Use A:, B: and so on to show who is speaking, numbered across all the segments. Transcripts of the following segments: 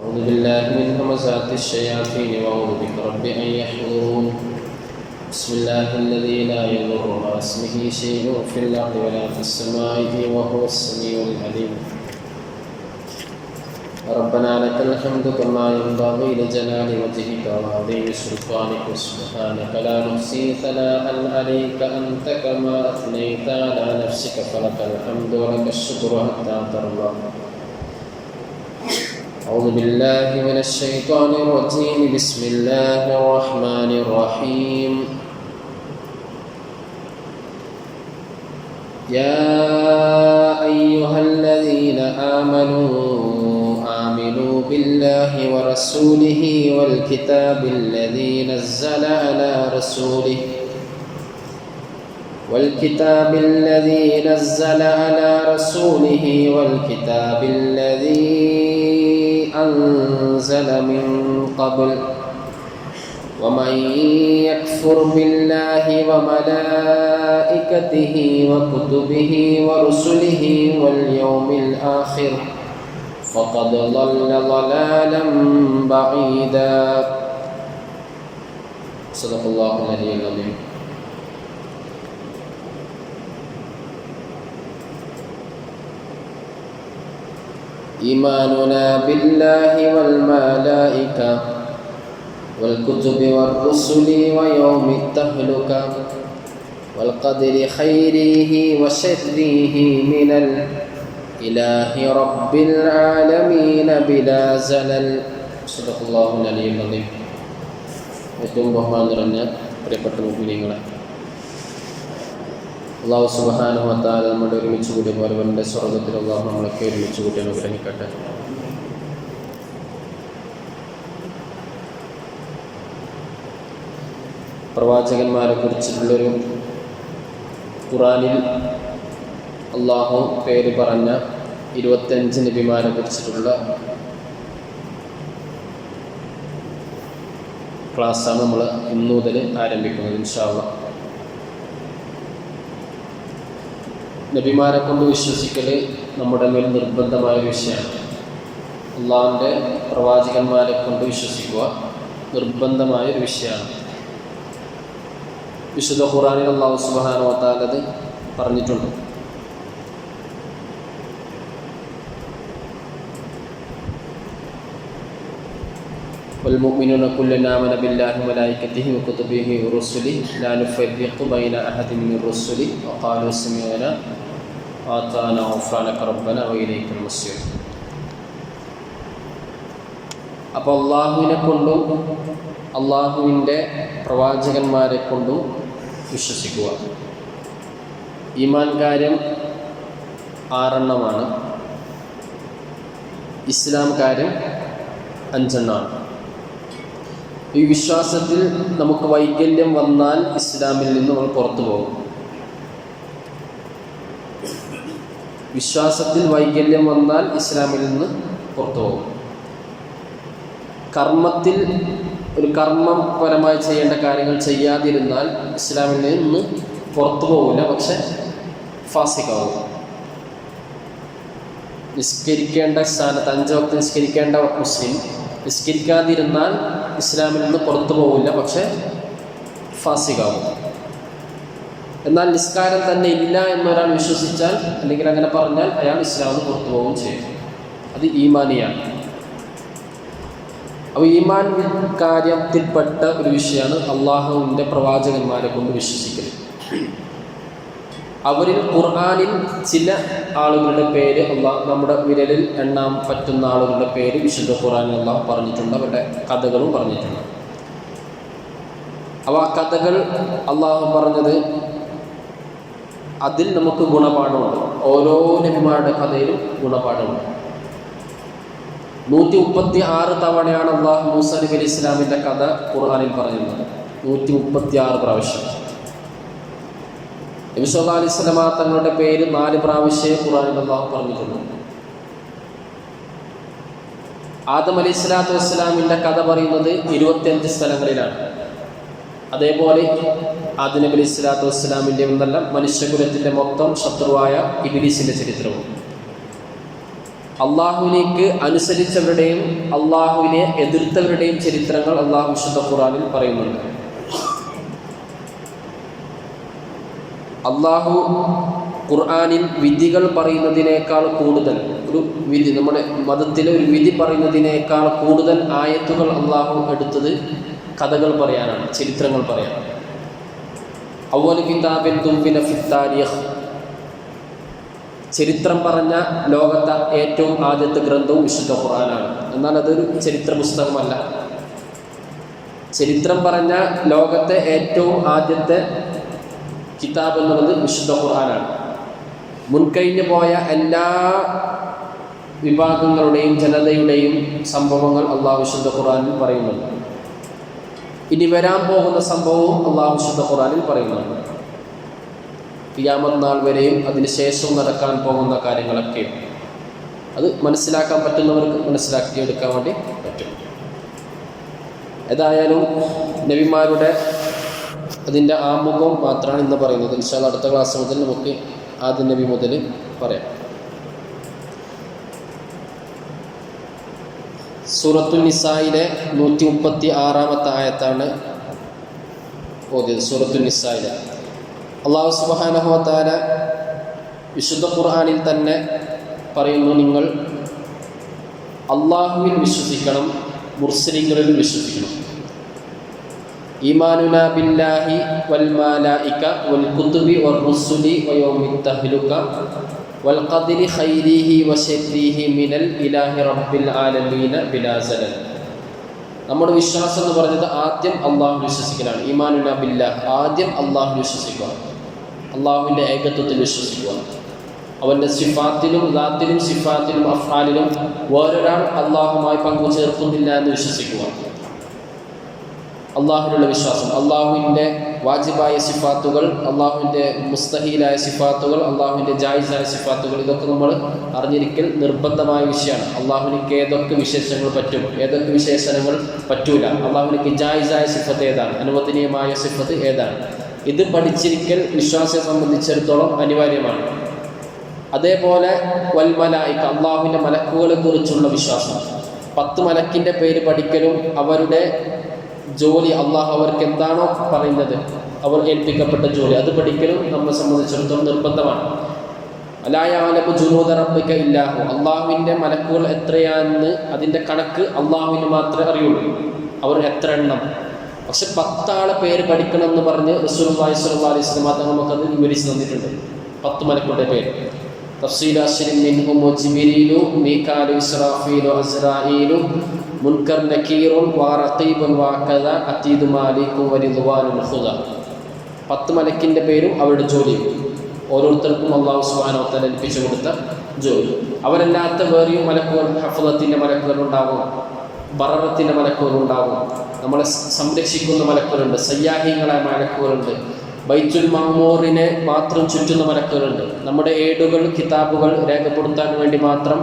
A: أعوذ بالله من همزات الشياطين وأعوذ بك رب أن يحضرون. بسم الله الذي لا يضر مع اسمه شيء في الأرض ولا في السماء وهو السميع العليم. ربنا لك الحمد كما ينبغي لجلال وجهك وعظيم سلطانك سبحانك لا نحصي ثناء عليك أنت كما أثنيت على نفسك فلك الحمد ولك الشكر حتى ترضى. أعوذ بالله من الشيطان الرجيم. بسم الله الرحمن الرحيم. يا أيها الذين آمنوا بالله ورسوله والكتاب الذي نزل على رسوله والكتاب الذي أنزل من قبل ومن يكفر بالله وملائكته وكتبه ورسله واليوم الآخر فقد ضل ضلالا بعيدا. صدق الله العلي العظيم. إيماننا بالله والملائكة والكتب والرسل ويوم التهلكة والقدر خيره وشره من الإله رب العالمين بلا زلل. صدق الله العلي العظيم. ഏറ്റവും ബഹുമാനം നിറഞ്ഞ പ്രിയപ്പെട്ട മുഅ്മിനീങ്ങളെ, അല്ലാഹു സുബ്ഹാനഹു വ തആല നമ്മുടെ ഒരുമിച്ച് കൂടി പോരവന്റെ സ്വർഗ്ഗത്തിൽ അല്ലാഹു നമ്മളൊക്കെ ഒരുമിച്ച് കൂട്ടി അനുഗ്രഹിക്കട്ടെ. പ്രവാചകന്മാരെ കുറിച്ചിട്ടുള്ളൊരു ഖുർആനിൽ അല്ലാഹു പേര് പറഞ്ഞ 25 നബിമാരെ കുറിച്ചിട്ടുള്ള ക്ലാസ്സാണ് നമ്മൾ ഇന്നു മുതൽ ആരംഭിക്കുന്നത് ഇൻഷാ അല്ലാഹ്. നബിമാരെ കൊണ്ട് വിശ്വസിക്കൽ നമ്മുടെ മേൽ നിർബന്ധമായ വിഷയമാണ്. അള്ളാഹുവിൻ്റെ പ്രവാചകന്മാരെ കൊണ്ട് വിശ്വസിക്കുക നിർബന്ധമായ ഒരു വിഷയമാണ്. വിശുദ്ധ ഖുർആനിൽ അല്ലാഹു സുബ്ഹാനഹു വ തആല അത് പറഞ്ഞിട്ടുണ്ട്. والمؤمنون كلنا آمن بالله وملائكته وكتبه ورسله لا نفرق بين أحد من رسله وقالوا سمعنا وأطعنا غفرانك ربنا وإليك المصير. അപ്പോൾ അള്ളാഹുവിനെ കൊണ്ടും അള്ളാഹുവിൻ്റെ പ്രവാചകന്മാരെ കൊണ്ടും വിശ്വസിക്കുക. ഈമാൻ കാര്യം 6 ഇസ്ലാം കാര്യം 5. ഈ വിശ്വാസത്തിൽ നമുക്ക് വൈകല്യം വന്നാൽ ഇസ്ലാമിൽ നിന്ന് നമ്മൾ പുറത്തു പോകും. വിശ്വാസത്തിൽ വൈകല്യം വന്നാൽ ഇസ്ലാമിൽ നിന്ന് പുറത്തു പോകും. കർമ്മത്തിൽ ഒരു കർമ്മപരമായി ചെയ്യേണ്ട കാര്യങ്ങൾ ചെയ്യാതിരുന്നാൽ ഇസ്ലാമിൽ നിന്ന് പുറത്തു പോകില്ല, പക്ഷെ ഫാസിഖാവും. നിസ്കരിക്കേണ്ട സ്ഥാനത്ത് 5 വക്ത് നിസ്കരിക്കേണ്ട മുസ്ലിം നിസ്കരിക്കാതിരുന്നാൽ ഇസ്ലാമിൽ നിന്ന് പുറത്തു പോകില്ല, പക്ഷെ ഫാസിഖാവും. എന്നാൽ നിസ്കാരം തന്നെ ഇല്ല എന്നൊരാൾ വിശ്വസിച്ചാൽ അല്ലെങ്കിൽ അങ്ങനെ പറഞ്ഞാൽ അയാൾ ഇസ്ലാമിൽ നിന്ന് പുറത്തു പോവുകയും ചെയ്യും. അത് ഈമാനിയാണ്. അപ്പോൾ ഈമാൻ കാര്യത്തിൽപ്പെട്ട ഒരു വിഷയമാണ് അള്ളാഹുവിൻ്റെ പ്രവാചകന്മാരെ കൊണ്ട് വിശ്വസിക്കൽ. അവരിൽ ഖുർആനിൽ ചില ആളുകളുടെ പേര് അള്ളാഹ് നമ്മുടെ വിരലിൽ എണ്ണാൻ പറ്റുന്ന ആളുകളുടെ പേര് വിശുദ്ധ ഖുർആനിൽ അള്ളാഹ് പറഞ്ഞിട്ടുണ്ട്. അവരുടെ കഥകളും പറഞ്ഞിട്ടുണ്ട്. അപ്പോൾ ആ കഥകൾ അള്ളാഹു പറഞ്ഞത് അതിൽ നമുക്ക് ഗുണപാഠമുണ്ട്. ഓരോ നബിമാരുടെ കഥയിലും ഗുണപാഠമുണ്ട്. 136 തവണയാണ് അള്ളാഹു മൂസ നബി അലൈഹി ഇസ്ലാമിൻ്റെ കഥ ഖുർആനിൽ പറഞ്ഞിരുന്നത്. 136 പ്രാവശ്യം. നബി സല്ലല്ലാഹു അലൈഹി വസല്ലമ തങ്ങളുടെ പേര് 4 പ്രാവശ്യം ഖുർആനിൽ അല്ലാഹു പറഞ്ഞിട്ടുണ്ട്. ആദം അലൈഹി സ്വലാത്തു വസ്സലാമിൻ്റെ കഥ പറയുന്നത് 25 സ്ഥലങ്ങളിലാണ്. അതേപോലെ ആദം നബി അലൈഹി സ്വലാത്തു വസ്സലാമിൻ്റെ എന്നല്ല മനുഷ്യകുലത്തിൻ്റെ മൊത്തം ശത്രുവായ ഇബ്ലീസിൻ്റെ ചരിത്രവും അള്ളാഹുവിലേക്ക് അനുസരിച്ചവരുടെയും അള്ളാഹുവിനെ എതിർത്തവരുടെയും ചരിത്രങ്ങൾ അള്ളാഹു വിശുദ്ധ ഖുർആനിൽ പറയുന്നുണ്ട്. അള്ളാഹു ഖുർആനിൽ വിധികൾ പറയുന്നതിനേക്കാൾ കൂടുതൽ ഒരു വിധി, നമ്മുടെ മതത്തിലെ ഒരു വിധി പറയുന്നതിനേക്കാൾ കൂടുതൽ ആയത്തുകൾ അള്ളാഹു എടുത്തത് കഥകൾ പറയാനാണ്, ചരിത്രങ്ങൾ പറയാനാണ്. അവ്വലു കിതാബിൻ തുംബിന ഫിത്താരിഖ്, ചരിത്രം പറഞ്ഞ ലോകത്തെ ഏറ്റവും ആദ്യത്തെ ഗ്രന്ഥവും വിശുദ്ധ ഖുർആനാണ്. എന്നാൽ അതൊരു ചരിത്ര പുസ്തകമല്ല. ചരിത്രം പറഞ്ഞ ലോകത്തെ ഏറ്റവും ആദ്യത്തെ കിതാബ് എന്നുള്ളത് വിശുദ്ധ ഖുർആനാണ്. മുൻകഴിഞ്ഞു പോയ എല്ലാ വിഭാഗങ്ങളുടെയും ജനതയുടെയും സംഭവങ്ങൾ അള്ളാഹു വിശുദ്ധ ഖുർആനിൽ പറയുന്നുണ്ട്. ഇനി വരാൻ പോകുന്ന സംഭവവും അള്ളാഹു വിശുദ്ധ ഖുർആനിൽ പറയുന്നുണ്ട്. ഖിയാമത്ത് നാൾ വരെയും അതിനുശേഷവും നടക്കാൻ പോകുന്ന കാര്യങ്ങളൊക്കെ അത് മനസ്സിലാക്കാൻ പറ്റുന്നവർക്ക് മനസ്സിലാക്കിയെടുക്കാൻ വേണ്ടി പറ്റും. ഏതായാലും നബിമാരുടെ അതിൻ്റെ ആമുഖം മാത്രമാണ് ഇന്ന് പറയുന്നത്. ഇൻഷാ അല്ലാഹ് അടുത്ത ക്ലാസ് മുതൽ നമുക്ക് ആദ്യ നബി മുതൽ പറയാം. സൂറത്തുൻ നിസായിലെ 136 ആയത്താണ് ഓതിയത്. സൂറത്തുൻ നിസായിലെ അല്ലാഹു സുബ്ഹാനഹു വ തആല വിശുദ്ധ ഖുർആനിൽ തന്നെ പറയുന്നു, നിങ്ങൾ അള്ളാഹുവിൽ വിശ്വസിക്കണം, മുർസലീങ്ങളിൽ വിശ്വസിക്കണം. ഈമാനുനാ ബില്ലാഹി വൽ മലായിക വൽ കുതുബി വർ റുസുലി വയൗമിത് തഹ്ലുക വൽ ഖദരി ഖൈരിഹി വശർരിഹി മിനൽ ഇലാഹി റബ്ബിൽ ആലമീന ബിലാ സലൽ. നമ്മുടെ വിശ്വാസം എന്ന് പറഞ്ഞത് ആദ്യം അള്ളാഹു വിശ്വസിക്കലാണ്. ഈമാനുനാ ബില്ലാഹ്, ആദ്യം അള്ളാഹു വിശ്വസിക്കുക, അള്ളാഹുവിൻ്റെ ഏകത്വത്തിൽ വിശ്വസിക്കുക. അവൻ്റെ സിഫാത്തിലും ദാത്തിലും സിഫാത്തിലും അഫ്ആലിലും വേറൊരാൾ അള്ളാഹുമായി പങ്കു ചേർക്കുന്നില്ല എന്ന് വിശ്വസിക്കുക. അള്ളാഹുവിനുള്ള വിശ്വാസം, അള്ളാഹുവിൻ്റെ വാജിബായ സിഫാത്തുകൾ, അള്ളാഹുവിൻ്റെ മുസ്തഹീലായ സിഫാത്തുകൾ, അള്ളാഹുവിൻ്റെ ജായിസായ സിഫാത്തുകൾ, ഇതൊക്കെ നമ്മൾ അറിഞ്ഞിരിക്കൽ നിർബന്ധമായ വിഷയമാണ്. അള്ളാഹുവിനക്ക് ഏതൊക്കെ വിശേഷങ്ങൾ പറ്റും, ഏതൊക്കെ വിശേഷണങ്ങൾ പറ്റൂല, അള്ളാഹുവിനക്ക് ജായിസായ സിഫത്ത് ഏതാണ്, അനുവദനീയമായ സിഫത്ത് ഏതാണ്, ഇത് പഠിച്ചിരിക്കൽ വിശ്വാസിയെ സംബന്ധിച്ചിടത്തോളം അനിവാര്യമാണ്. അതേപോലെ വൽ മലായിക, അള്ളാഹുവിൻ്റെ മലക്കുകളെ കുറിച്ചുള്ള വിശ്വാസം, 10 മലക്കിൻ്റെ പേര് പഠിക്കലും അവരുടെ ജോലി, അള്ളാഹു അവർക്ക് എന്താണോ പറയുന്നത്, അവർ ഏൽപ്പിക്കപ്പെട്ട ജോലി, അത് പഠിക്കലും നമ്മളെ സംബന്ധിച്ചിടത്തോളം നിർബന്ധമാണ്. അലാ യഅലമു ജുനൂദ റബ്ബിക ഇല്ലാഹു, അള്ളാഹുവിൻ്റെ മലക്കുകൾ എത്രയാണെന്ന് അതിൻ്റെ കണക്ക് അള്ളാഹുവിന് മാത്രമേ അറിയുള്ളൂ, അവർ എത്ര എണ്ണം. പക്ഷെ 10 ആളെ പേര് പഠിക്കണം എന്ന് പറഞ്ഞ് റസൂലുള്ളാഹി സ്വല്ലല്ലാഹു അലൈഹി വസല്ലം തങ്ങൾ നമുക്കത് വിവരിച്ച് തന്നിട്ടുണ്ട്. 10 മലക്കുകളുടെ പേര്. തഫ്സീൽ അശ്രിൻ മിൻഹും ജിബ്രീലു മീകാലു ഇസ്രാഫീലു അസ്രാഈലു മുൻകർ നക്കീറുൻ വറഖീബുൻ വകദ അതീദു മാലികു വരിദ്വാനുൽ ഖുദ. 10 മലക്കിൻ്റെ പേരും അവരുടെ ജോലിയും, ഓരോരുത്തർക്കും അല്ലാഹു സുബ്ഹാനഹു വ തആല ഏൽപ്പിച്ചു കൊടുത്ത ജോലി. അവരല്ലാത്ത വേറെയും മലക്കുകൾ, ഹഫ്ളത്തിൻ്റെ മലക്കുകൾ ഉണ്ടാകും, ബററത്തിൻ്റെ മലക്കുകൾ ഉണ്ടാകും, നമ്മളെ സംരക്ഷിക്കുന്ന മലക്കുകളുണ്ട്, സയ്യാഹിങ്ങളായ മലക്കുകളുണ്ട്, ബൈത്തുൽ മഅ്മൂറിനെ മാത്രം ചുറ്റുന്ന മലക്കുകളുണ്ട്, നമ്മുടെ ഏടുകൾ കിതാബുകൾ രേഖപ്പെടുത്താൻ വേണ്ടി മാത്രം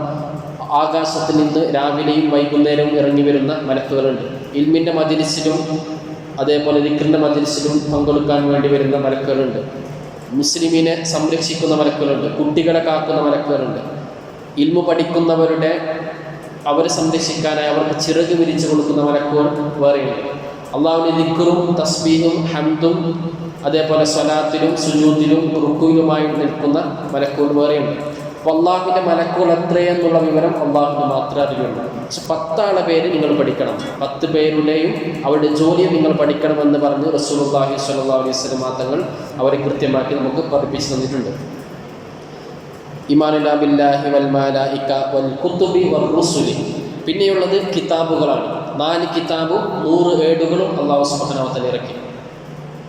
A: ആകാശത്തിൽ നിന്ന് രാവിലെയും വൈകുന്നേരവും ഇറങ്ങി വരുന്ന മലക്കുകളുണ്ട്, ഇൽമിൻ്റെ മജ്‌ലിസിലും അതേപോലെ ദിക്റിൻ്റെ മജ്‌ലിസിലും പങ്കെടുക്കാൻ വേണ്ടി വരുന്ന മലക്കുകളുണ്ട്, മുസ്ലിമിനെ സംരക്ഷിക്കുന്ന മലക്കുകളുണ്ട്, കുട്ടികളെ കാക്കുന്ന മലക്കുകളുണ്ട്, ഇൽമു പഠിക്കുന്നവരുടെ അവരെ സംരക്ഷിക്കാനായി അവർക്ക് ചിറക് വിരിച്ചു കൊടുക്കുന്ന മലക്കുകൾ വേറെയുണ്ട്. അള്ളാഹുവിൻ്റെ ദിക്റും തസ്ബീഹും ഹംദും അതേപോലെ സ്വലാത്തിലും സുജൂദിലും റുക്കുയിലുമായി നിൽക്കുന്ന മലക്കുകൾ വേറെയുണ്ട്. അപ്പോൾ അള്ളാഹുവിൻ്റെ മലക്കുകൾ എത്രയെന്നുള്ള വിവരം അള്ളാഹുവിന് മാത്രമേ അറിയുള്ളൂ. പക്ഷെ 10 ആളെ പേര് നിങ്ങൾ പഠിക്കണം, 10 പേരുടെയും അവരുടെ ജോലിയും നിങ്ങൾ പഠിക്കണമെന്ന് പറഞ്ഞ് റസൂലുള്ളാഹി സ്വല്ലല്ലാഹു അലൈഹി വസല്ലം തങ്ങൾ അവരെ കൃത്യമാക്കി നമുക്ക് പഠിപ്പിച്ചു തന്നിട്ടുണ്ട്. ഈമാനുനാ ബില്ലാഹി വൽ മലായിക വൽ കുതുബി വർ റുസുലി. പിന്നെയുള്ളത് കിതാബുകളാണ്. 4 കിതാബും 100 ഏടുകളും അല്ലാഹു സുബ്ഹാനഹു വ തആല ഇറക്കി.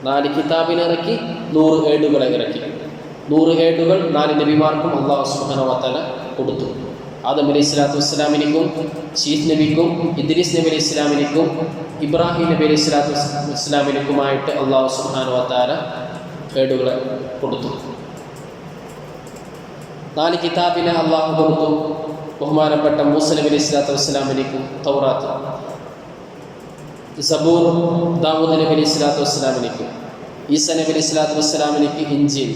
A: 4 കിതാബിനെ ഇറക്കി, 100 ഏടുകളെ ഇറക്കി. 100 ഏടുകൾ 4 നബിമാർക്കും അല്ലാഹു സുബ്ഹാനഹു വ തആല കൊടുത്തു. ആദം അലൈഹി സ്വലാത്തു വസ്സലാമിനും ശീത്ത് നബിക്കും ഇദ്രീസ് നബി അലൈഹി സ്വലാമിനും ഇബ്രാഹിം നബി അലൈഹി സ്വലാത്തു വസ്സലാമിനുമായിട്ട് അല്ലാഹു സുബ്ഹാനഹു വ തആല ഏടുകളെ കൊടുത്തു. 4 കിതാബിനെ അള്ളാഹു കൊടുത്തു. ബഹുമാനപ്പെട്ട മൂസ നബി അലൈഹി സ്വലാത്തു വസ്സലാമിനും തൗറാത്ത്, സബൂർ ദാവൂദ് നബി അലൈഹി സ്വലാത്തു വസ്സലാമിനും, ഈസ നബി അലൈഹി സ്വലാത്തു വസ്സലാമിനും ഇൻജീൽ,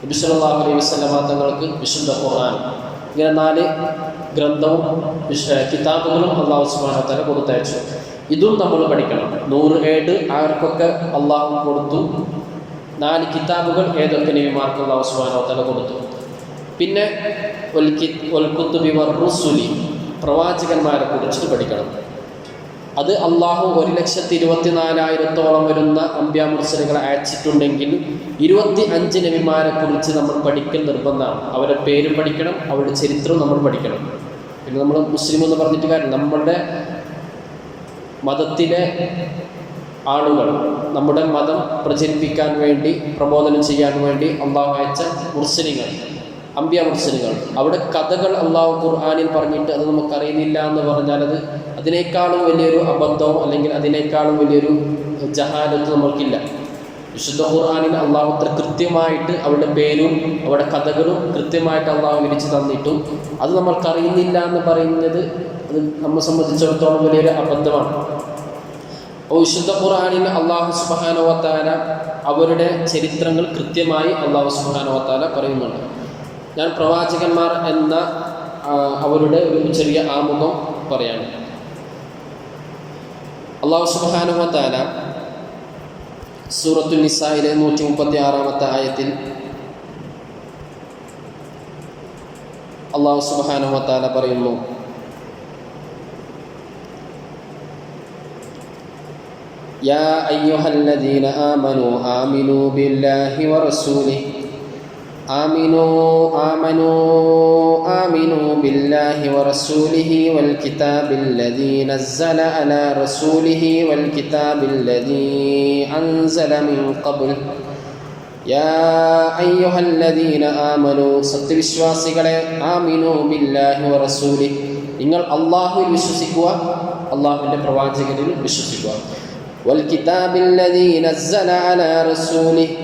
A: നബി സല്ലല്ലാഹു അലൈഹി വസല്ലം തങ്ങൾക്ക് വിശുദ്ധ ഖുർആൻ. ഇങ്ങനെ 4 ഗ്രന്ഥവും കിതാബുകളും അള്ളാഹു സുബ്ഹാനഹു വ തആല കൊടുത്തയച്ചു. ഇതും നമ്മൾ പഠിക്കണം. 100 ഏട് ആർക്കൊക്കെ അള്ളാഹു കൊടുത്തു, 4 കിതാബുകൾ ഏതൊക്കെ നബിമാർക്ക് അള്ളാഹു സുബ്ഹാനഹു വ തആല കൊടുത്തു. പിന്നെ വൽ കുതുബി വർ റുസുലി, പ്രവാചകന്മാരെ കുറിച്ച് പഠിക്കണം. അത് അള്ളാഹു 1,24,000 വരുന്ന അംബിയാ മുർസലുകളെ അയച്ചിട്ടുണ്ടെങ്കിൽ 25 നബിമാരെ കുറിച്ച് നമ്മൾ പഠിക്കൽ നിർബന്ധമാണ്. അവരുടെ പേരും പഠിക്കണം, അവരുടെ ചരിത്രവും നമ്മൾ പഠിക്കണം. പിന്നെ നമ്മൾ മുസ്ലിം എന്ന് പറഞ്ഞിട്ട് കാര്യം, നമ്മളുടെ മതത്തിലെ ആളുകൾ നമ്മുടെ മതം പ്രചരിപ്പിക്കാൻ വേണ്ടി, പ്രബോധനം ചെയ്യാൻ വേണ്ടി അള്ളാഹു അയച്ച മുർസലുകൾ, അംബിയാ മുർസലുകൾ, അവിടെ കഥകൾ അള്ളാഹു ഖുർആനിൽ പറഞ്ഞിട്ട് അത് നമുക്കറിയുന്നില്ല എന്ന് പറഞ്ഞാൽ അതിനേക്കാളും വലിയൊരു അബദ്ധവും അല്ലെങ്കിൽ അതിനേക്കാളും വലിയൊരു ജഹാലത്ത് നമ്മൾക്കില്ല. വിശുദ്ധ ഖുർആനിൽ അള്ളാഹു അത്ര കൃത്യമായിട്ട് അവരുടെ പേരും അവരുടെ കഥകളും കൃത്യമായിട്ട് അള്ളാഹു വിരിച്ചു തന്നിട്ടും അത് നമ്മൾക്കറിയുന്നില്ല എന്ന് പറയുന്നത് അത് നമ്മെ സംബന്ധിച്ചിടത്തോളം വലിയൊരു അബദ്ധമാണ്. വിശുദ്ധ ഖുർആനിൽ അള്ളാഹു സുബ്ഹാനഹു വ തആല അവരുടെ ചരിത്രങ്ങൾ കൃത്യമായി അള്ളാഹു സുബ്ഹാനഹു വ തആല പറയുന്നുണ്ട്. ഞാൻ പ്രവാചകന്മാർ എന്ന അവരുടെ ഒരു ചെറിയ ആമുഖം പറയാണ്. അള്ളാഹു സുബ്ഹാനഹു വ തആല സൂറത്തുൽ നിസായിലെ 136-ാമത്തെ ആയത്തിൽ അള്ളാഹു സുബ്ഹാനഹു വ തആല പറയുന്നു, യാ അയ്യുഹല്ലദീന ആമിനൂ ബില്ലാഹി വറസൂലിഹി آمنوا بالله ورسوله والكتاب الذي نزل على رسوله والكتاب الذي أنزل من قبل يا أيها الذين آمنوا സത്യവിശ്വാസികളെ ആമിനൂ ബില്ലാഹി വറസൂലിഹി, നിങ്ങൾ അല്ലാഹുവിൽ വിശ്വസിക്കുക, അല്ലാഹുവിൻ്റെ പ്രവാചകനിൽ വിശ്വസിക്കുക. വൽ കിതാബില്ലദീ നസ്സല അലാ റസൂലിഹി,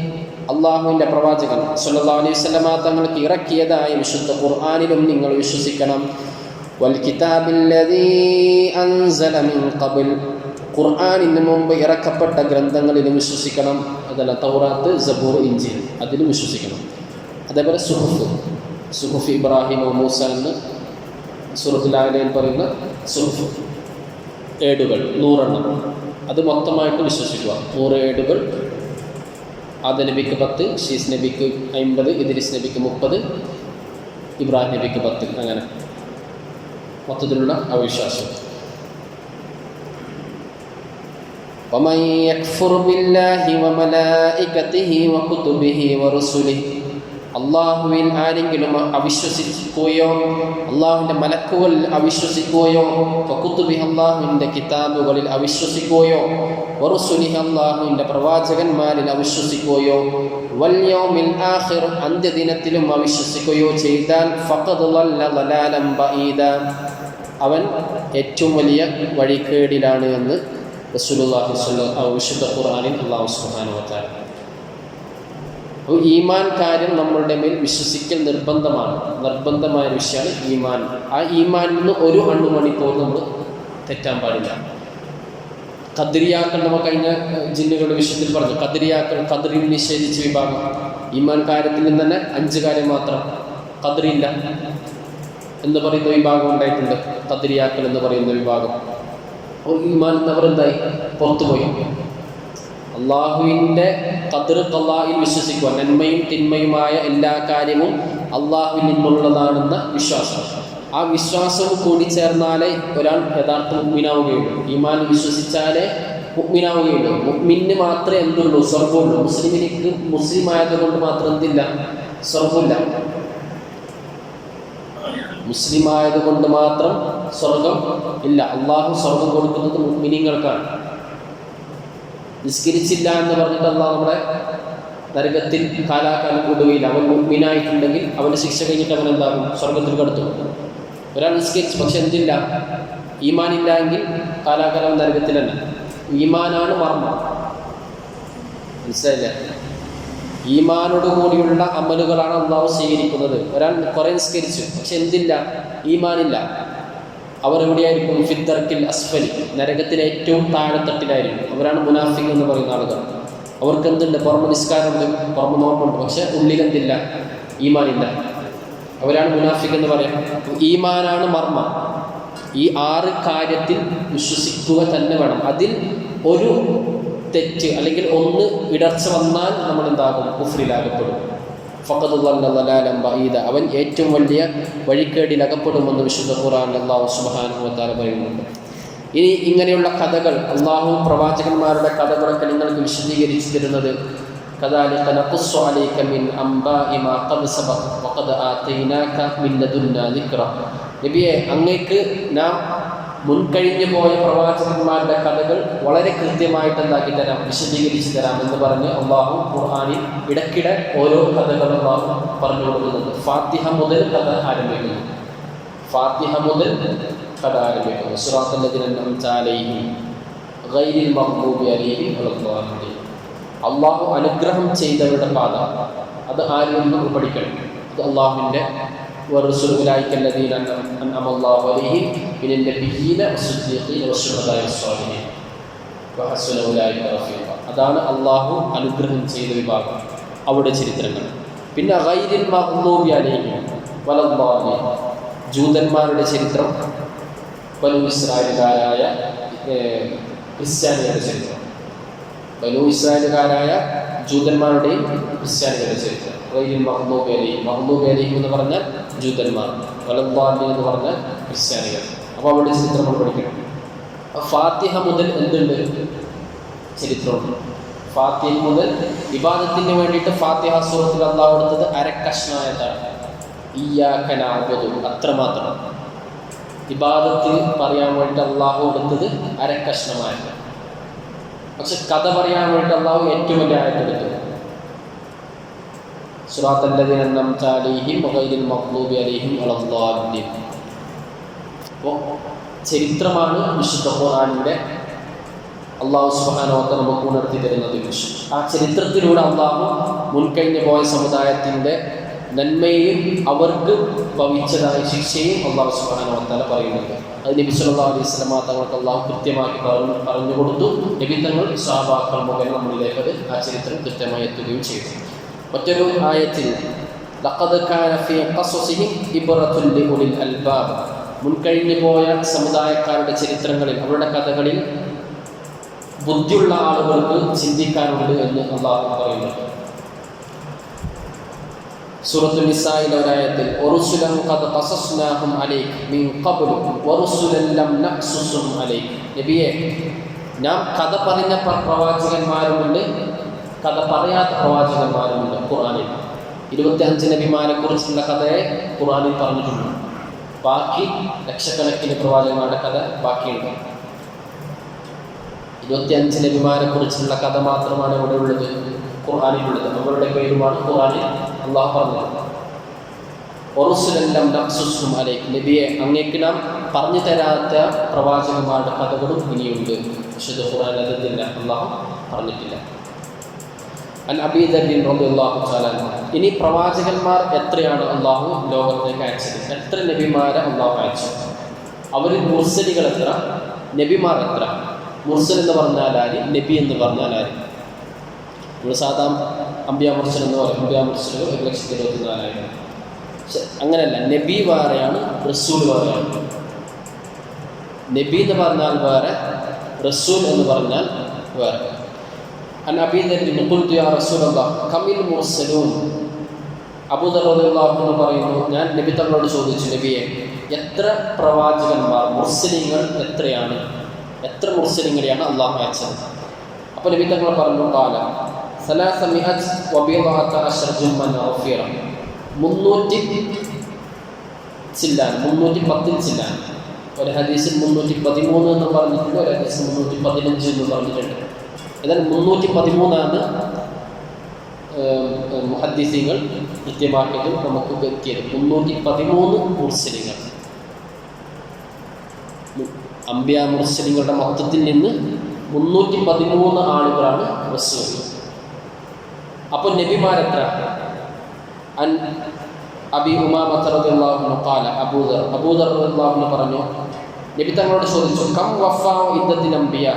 A: അള്ളാഹുവിൻ്റെ പ്രവാചകൻ സല്ലല്ലാഹു അലൈഹി വസല്ലമ തങ്ങൾക്ക് ഇറക്കിയതായ വിശുദ്ധ ഖുർആനിലും നിങ്ങൾ വിശ്വസിക്കണം. വൽ കിതാബില്ലദീ അൻസല മിൻ ഖബ്ൽ, ഖുർആനിന് മുമ്പ് ഇറക്കപ്പെട്ട ഗ്രന്ഥങ്ങളിലും വിശ്വസിക്കണം. അതല്ല തൗറാത്ത്, സബൂർ, ഇഞ്ചീൽ, അതിലും വിശ്വസിക്കണം. അതേപോലെ സുഹുഫ് ഇബ്രാഹിം മൂസ എന്ന് സൂറത്തുൽ ആലയിൽ പറയുന്ന സുഹുഫ് ഏടുകൾ 100 എണ്ണം, അത് മൊത്തമായിട്ട് വിശ്വസിക്കുക. 100 ഏടുകൾ. ആദം നബിക്ക് 10, ശീസ് നബിക്ക് 50, ഇദ്രീസ് നബിക്ക് 30, ഇബ്രാഹിം നബിക്ക് 10, അങ്ങനെ മൊത്തത്തിലുള്ള അവിശ്വാസം. വമൻ യക്ഫുർ ബില്ലാഹി വമലായികതിഹി വകുതുബിഹി വറുസുലിഹി, അള്ളാഹുവിൽ ആരെങ്കിലും അവിശ്വസിക്കുകയോ അള്ളാഹുവിൻ്റെ മലക്കുകളിൽ അവിശ്വസിക്കുകയോ വകുതുബിഹി, അള്ളാഹുവിൻ്റെ കിതാബുകളിൽ അവിശ്വസിക്കുകയോ വറുസുലിഹി, അള്ളാഹുവിൻ്റെ പ്രവാചകന്മാരിൽ അവിശ്വസിക്കുകയോ വൽ യൗമിൽ ആഖിർ, അന്ത്യദിനത്തിലും അവിശ്വസിക്കുകയോ ചെയ്താൽ ഫഖദ് ളല്ല ളലാലൻ ബഈദ, അവൻ ഏറ്റവും വലിയ വഴികേടിലാണ് എന്ന് റസൂലുള്ളാഹി സ്വല്ലല്ലാഹു വിശുദ്ധ ഖുർആനിൽ അല്ലാഹു സുബ്ഹാനഹു വ തആല. ഈമാൻ കാര്യം നമ്മളുടെ മേൽ വിശ്വസിക്കൽ നിർബന്ധമായ വിഷയമാണ് ഈമാൻ. ആ ഈമാനിൽ നിന്ന് ഒരു അണുമണി പോലും നമ്മൾ തെറ്റാൻ പാടില്ല. ഖദ്രിയാക്കൾ നമ്മൾ കഴിഞ്ഞ ജിന്നുകളുടെ വിഷയത്തിൽ പറഞ്ഞു. ഖദ്രിൽ നിഷേധിച്ച വിഭാഗം, ഈമാൻ കാര്യത്തിൽ നിന്ന് തന്നെ 5 കാര്യം മാത്രം, ഖദ്രില്ല എന്ന് പറയുന്ന വിഭാഗം ഉണ്ടായിട്ടുണ്ട്. ഖദ്രിയാക്കൾ എന്ന് പറയുന്ന വിഭാഗം ഈമാൻ എന്നവർ എന്തായി പുറത്തുപോയി. അള്ളാഹുവിൻ്റെ ഖദർ ഖളായിൽ വിശ്വസിക്കുക, നന്മയും തിന്മയുമായ എല്ലാ കാര്യവും അള്ളാഹുവിൽ നിന്നുള്ളതാണെന്ന വിശ്വാസം. ആ വിശ്വാസവും കൂടി ചേർന്നാലേ ഒരാൾ യഥാർത്ഥ മുഅ്മിനാവുകയുള്ളൂ. ഈമാൻ വിശ്വസിച്ചാലേ മുഅ്മിനാവുകയുള്ളൂ. മുഅ്മിന് മാത്രമേ എന്തുള്ളൂ? സ്വർഗ്ഗമുള്ളൂ. മുസ്ലിം ആയതുകൊണ്ട് മാത്രം എന്തില്ല? സ്വർഗ്ഗമില്ല. മുസ്ലിം ആയതുകൊണ്ട് മാത്രം സ്വർഗം ഇല്ല. അള്ളാഹു സ്വർഗം കൊടുക്കുന്നത് മുഅ്മിനീങ്ങൾക്കാണ്. നിസ്കരിച്ചില്ല എന്ന് പറഞ്ഞിട്ട് അള്ളാഹു നമ്മളെ നരകത്തിൽ കാലാകാലം കൊടുകയില്ല. അവൻ മുഅ്മിനായിട്ടുണ്ടെങ്കിൽ അവൻ്റെ ശിക്ഷ കഴിഞ്ഞിട്ട് അവൻ എന്താകും? സ്വർഗത്തിൽ കടത്തും. ഒരാൾ നിസ്കരിച്ചു പക്ഷെ എന്തില്ല? ഈമാനില്ല എങ്കിൽ കാലാകാലം നരകത്തിൽ തന്നെ. ഈമാനാണ് മർമ്മം, മനസ്സിലായില്ല? ഈമാനോട് കൂടിയുള്ള അമലുകളാണ് അള്ളാഹു സ്വീകരിക്കുന്നത്. ഒരാൾ കുറേ നിസ്കരിച്ചു പക്ഷെ എന്തില്ല? ഈമാനില്ല. അവർ എവിടെയായിരിക്കും? ഫിദ്ദർക്കിൽ അസ്ഫലി, നരകത്തിലെ ഏറ്റവും താഴെത്തട്ടിലായിരിക്കും. അവരാണ് മുനാഫിഖ് എന്ന് പറയുന്ന ആളുകൾ. അവർക്ക് എന്തുണ്ട്? പുറമെ നിസ്കാരമുണ്ട്, പുറമെ നോമ്പുണ്ട്, പക്ഷെ ഉള്ളിലെന്തില്ല? ഈമാനില്ല. അവരാണ് മുനാഫിഖ് എന്ന് പറയാം. ഈമാനാണ് മർമ്മം. ഈ 6 കാര്യത്തിൽ വിശ്വസിക്കുക തന്നെ വേണം. അതിൽ ഒരു തെറ്റ് അല്ലെങ്കിൽ ഒന്ന് ഇടർച്ച വന്നാൽ നമ്മൾ എന്താകും? കുഫ്രിലാകപ്പെടും. ഫഖദ് ളല്ല ളലാലൻ ബഈദ, അവൻ ഏറ്റവും വലിയ വഴിക്കേടിൽ അകപ്പെടുമെന്ന് വിശുദ്ധ ഖുർആൻ അല്ലാഹു സുബ്ഹാനഹു വ തആല പറയുന്നുണ്ട്. ഇനി ഇങ്ങനെയുള്ള കഥകൾ, അള്ളാഹു പ്രവാചകന്മാരുടെ കഥകളൊക്കെ നിങ്ങൾക്ക് വിശദീകരിച്ചു തരുന്നത് കദാലിക നഖുസ്സു അലൈക മിൻ അംബാഇ മാ ഖദ് സബഖ വഖദ് ആതൈനാക മിൻ ലദുന്നാ ദിക്റ. നബിയെ, അങ്ങേക്ക് നാം മുൻകഴിഞ്ഞു പോയ പ്രവാചകന്മാരുടെ കഥകൾ വളരെ കൃത്യമായിട്ട് എന്താക്കി തരാം, വിശദീകരിച്ചു തരാം എന്ന് പറഞ്ഞ് അള്ളാഹു ഖുർആനിൽ ഇടയ്ക്കിടെ ഓരോ കഥകൾ അള്ളാഹു പറഞ്ഞു കൊടുക്കുന്നുണ്ട്. ഫാത്തിഹ മുതൽ കഥ ആരംഭിക്കുന്നു. ഫാത്തിഹ മുതൽ കഥ ആരംഭിക്കുന്നു. സിറാത്തൽ ലദീന അൻഅംത അലൈഹിം ഗൈരിൽ മഗ്ദൂബി അലൈഹിം വലദ്ദാലിൻ. അള്ളാഹു അനുഗ്രഹം ചെയ്തവരുടെ പാത, അത് ആരിൽ നിന്നും പഠിക്കണം. അത് അള്ളാഹുവിൻ്റെ അതാണ് അള്ളാഹു അനുഗ്രഹം ചെയ്ത വിഭാഗം, അവിടെ ചരിത്രങ്ങൾ. പിന്നെ ഗൈരിൽ മഗ്ദൂബി അലൈഹിം വലദ്ദാലിൻ, ജൂതന്മാരുടെ ചരിത്രം, ബനൂ ഇസ്രായേലുകാരായ ക്രിസ്ത്യാനികളുടെ ചരിത്രം. ബനൂ ഇസ്രായേലുകാരായ ജൂതന്മാരുടെയും ക്രിസ്ത്യാനികളുടെ ചരിത്രം. ഗൈരിൽ മഗ്ദൂബി അലൈഹിം, മഗ്ദൂബി അലൈഹിം എന്ന് പറഞ്ഞാൽ ജൂതന്മാർ, വലദ്ദാലിൻ എന്ന് പറഞ്ഞാൽ ക്രിസ്ത്യാനികൾ. അപ്പോൾ അവരുടെ ചരിത്രം നമ്മൾ പഠിക്കണം. ഫാത്തിഹ മുതൽ എന്തുണ്ട്? ചരിത്രമുണ്ട്. ഫാത്തിഹ മുതൽ ഇബാദത്തിന് വേണ്ടിയിട്ട് ഫാത്തിഹ സൂറത്തിൽ അള്ളാഹു കൊടുത്തത് അരക്കഷ്ണായതാണ്. ഇയ്യാക നഅ്ബുദു, അത്രമാത്രം. ഇബാദത്തിൽ പറയാൻ വേണ്ടിയിട്ട് അള്ളാഹു കൊടുത്തത് അരക്കഷ്ണമായിട്ട്. പക്ഷെ കഥ പറയാൻ വേണ്ടിയിട്ട് അള്ളാഹു ഏറ്റവും വലിയ ആയത്തെടുത്തു. സിറാത്തൽ ലദീന അൻഅംത അലൈഹിം ഗൈരിൽ മഗ്ദൂബി അലൈഹിം വലദ്ദാലിൻ. അപ്പോൾ ചരിത്രമാണ് വിശുദ്ധ ഖുർആനിൻ്റെ അള്ളാഹു സുബ്ഹാനഹു വ തആല നമുക്ക് ഉണർത്തി തരുന്നത്. ആ ചരിത്രത്തിലൂടെ അള്ളാഹു മുൻകഴിഞ്ഞു പോയ സമുദായത്തിൻ്റെ നന്മയും അവർക്ക് ഭവിച്ചതായ ശിക്ഷയും അള്ളാഹു സുബ്ഹാനഹു വ തആല പറയുന്നുണ്ട്. അത് നബി സല്ലല്ലാഹു അലൈഹി വസല്ലം തങ്ങൾക്ക് അള്ളാഹു കൃത്യമാക്കി പറഞ്ഞു കൊടുത്തു. നബി തങ്ങൾ സ്വഹാബാക്കൾ മുഖേന നമ്മളിലേക്ക് അത് ആ ചരിത്രം കൃത്യമായി എത്തുകയും ചെയ്തു. മറ്റൊരു ആയത്തിൽ ലഖദ് കാന ഫീ ഖസസിഹിം ഇബ്റത്തുൻ ലിഉലിൽ അൽബാബ്, മുൻകഴിഞ്ഞു പോയ സമുദായക്കാരുടെ ചരിത്രങ്ങളിൽ, അവരുടെ കഥകളിൽ ബുദ്ധിയുള്ള ആളുകൾക്ക് ചിന്തിക്കാനുണ്ട് എന്ന് അള്ളാഹു പറയുന്നുണ്ട്. സൂറത്തുൽ നിസായിലെ ഒരായത്തിൽ വറുസുലൻ ഖദ് ഖസസ്നാഹും അലൈക മിൻ ഖബ്ലു വറുസുലൻ ലം നഖ്സുസും അലൈക. നബിയെ, നാം കഥ പറഞ്ഞ പ്രവാചകന്മാരുമുണ്ട്, കഥ പറയാത്ത പ്രവാചകന്മാരുമുണ്ട്. ഖുർആനിൽ 25 നബിമാരെ കുറിച്ചുള്ള കഥയെ ഖുർആനിൽ പറഞ്ഞിട്ടുണ്ട്. ബാക്കി ലക്ഷക്കണക്കിന് പ്രവാചകന്മാരുടെ കഥ ബാക്കിയുണ്ട്. 25 നബിമാരെ കുറിച്ചുള്ള കഥ മാത്രമാണ് ഇവിടെ ഉള്ളത്, ഖുർആനിലുള്ളത്. അവരുടെ പേരുമാണ് ഖുർആനിൽ അള്ളാഹു പറഞ്ഞത്. വറുസുലൻ നഖ്സുസും അലൈക, നബിയെ, അങ്ങേക്ക് നാം പറഞ്ഞു തരാത്ത പ്രവാചകന്മാരുടെ കഥകളും ഇനിയുണ്ട്. വിശുദ്ധ ഖുർആനിൽ അതില്ല, അള്ളാഹു പറഞ്ഞിട്ടില്ല. അൻ അബീ ദർറിൻ റളിയല്ലാഹു തആല അൻഹു. ഇനി പ്രവാചകന്മാർ എത്രയാണ് അള്ളാഹു ലോകത്തേക്ക് അയച്ചത്? എത്ര നബിമാരെ അള്ളാഹു അയച്ചു? അവർ മുർസലികൾ എത്ര, നബിമാർ എത്ര? മുർസൽ എന്ന് പറഞ്ഞാൽ ആര്, നബി എന്ന് പറഞ്ഞാൽ ആര്? നമ്മൾ സാധാരണ അംബിയാ മുർസൽ എന്ന് പറയും. അംബിയാ മുർസലുകൾ 1,24,000. അങ്ങനെയല്ല, നബി വേറെയാണ്, റസൂൽ വേറെയാണ്. നബി എന്ന് പറഞ്ഞാൽ വേറെ, റസൂൽ എന്ന് പറഞ്ഞാൽ വേറെ. അൻ അബീ ദർറിൻ ഖുൽതു യാ റസൂലല്ലാഹ് കമിൽ മുർസലൂൻ. അബൂ ദർ റളിയല്ലാഹു അൻഹു പറയുന്നു, ഞാൻ നബി തങ്ങളോട് ചോദിച്ചു, നബിയെ, എത്ര പ്രവാചകന്മാർ, മുർസലിങ്ങൾ എത്രയാണ്, എത്ര മുർസലിങ്ങളെയാണ് അള്ളാഹു അയച്ചത്? അപ്പോൾ നബി തങ്ങൾ പറഞ്ഞു, ഖാല 310 ജുമ്മൻ ഗഫീറ, 310 ചില്ലാൻ. ഒരു ഹദീസിൽ 313 എന്ന് പറഞ്ഞിട്ടുണ്ട്, ഒരു ഹദീസിൽ 315 എന്ന് പറഞ്ഞിട്ടുണ്ട്. എന്നാൽ 313 മുഹദ്ദിസീങ്ങൾ കൃത്യമാക്കിയത് നമുക്ക് എത്തിയത്. 313 മുർസലിങ്ങൾ, അംബിയാ മുർസലിങ്ങളുടെ മൊത്തത്തിൽ നിന്ന് 313 ആളുകളാണ് റസൂൽ. അപ്പോൾ നബിമാരെത്ര? അൻ അബി ഉമാമത റളിയല്ലാഹു അൻഹു ഖാല, അബൂ ദർ റളിയല്ലാഹു അൻഹു പറഞ്ഞു, നബി തങ്ങളോട് ചോദിച്ചു, കം വഫാഉ ഇദ്ദത്തിൻ അംബിയാ,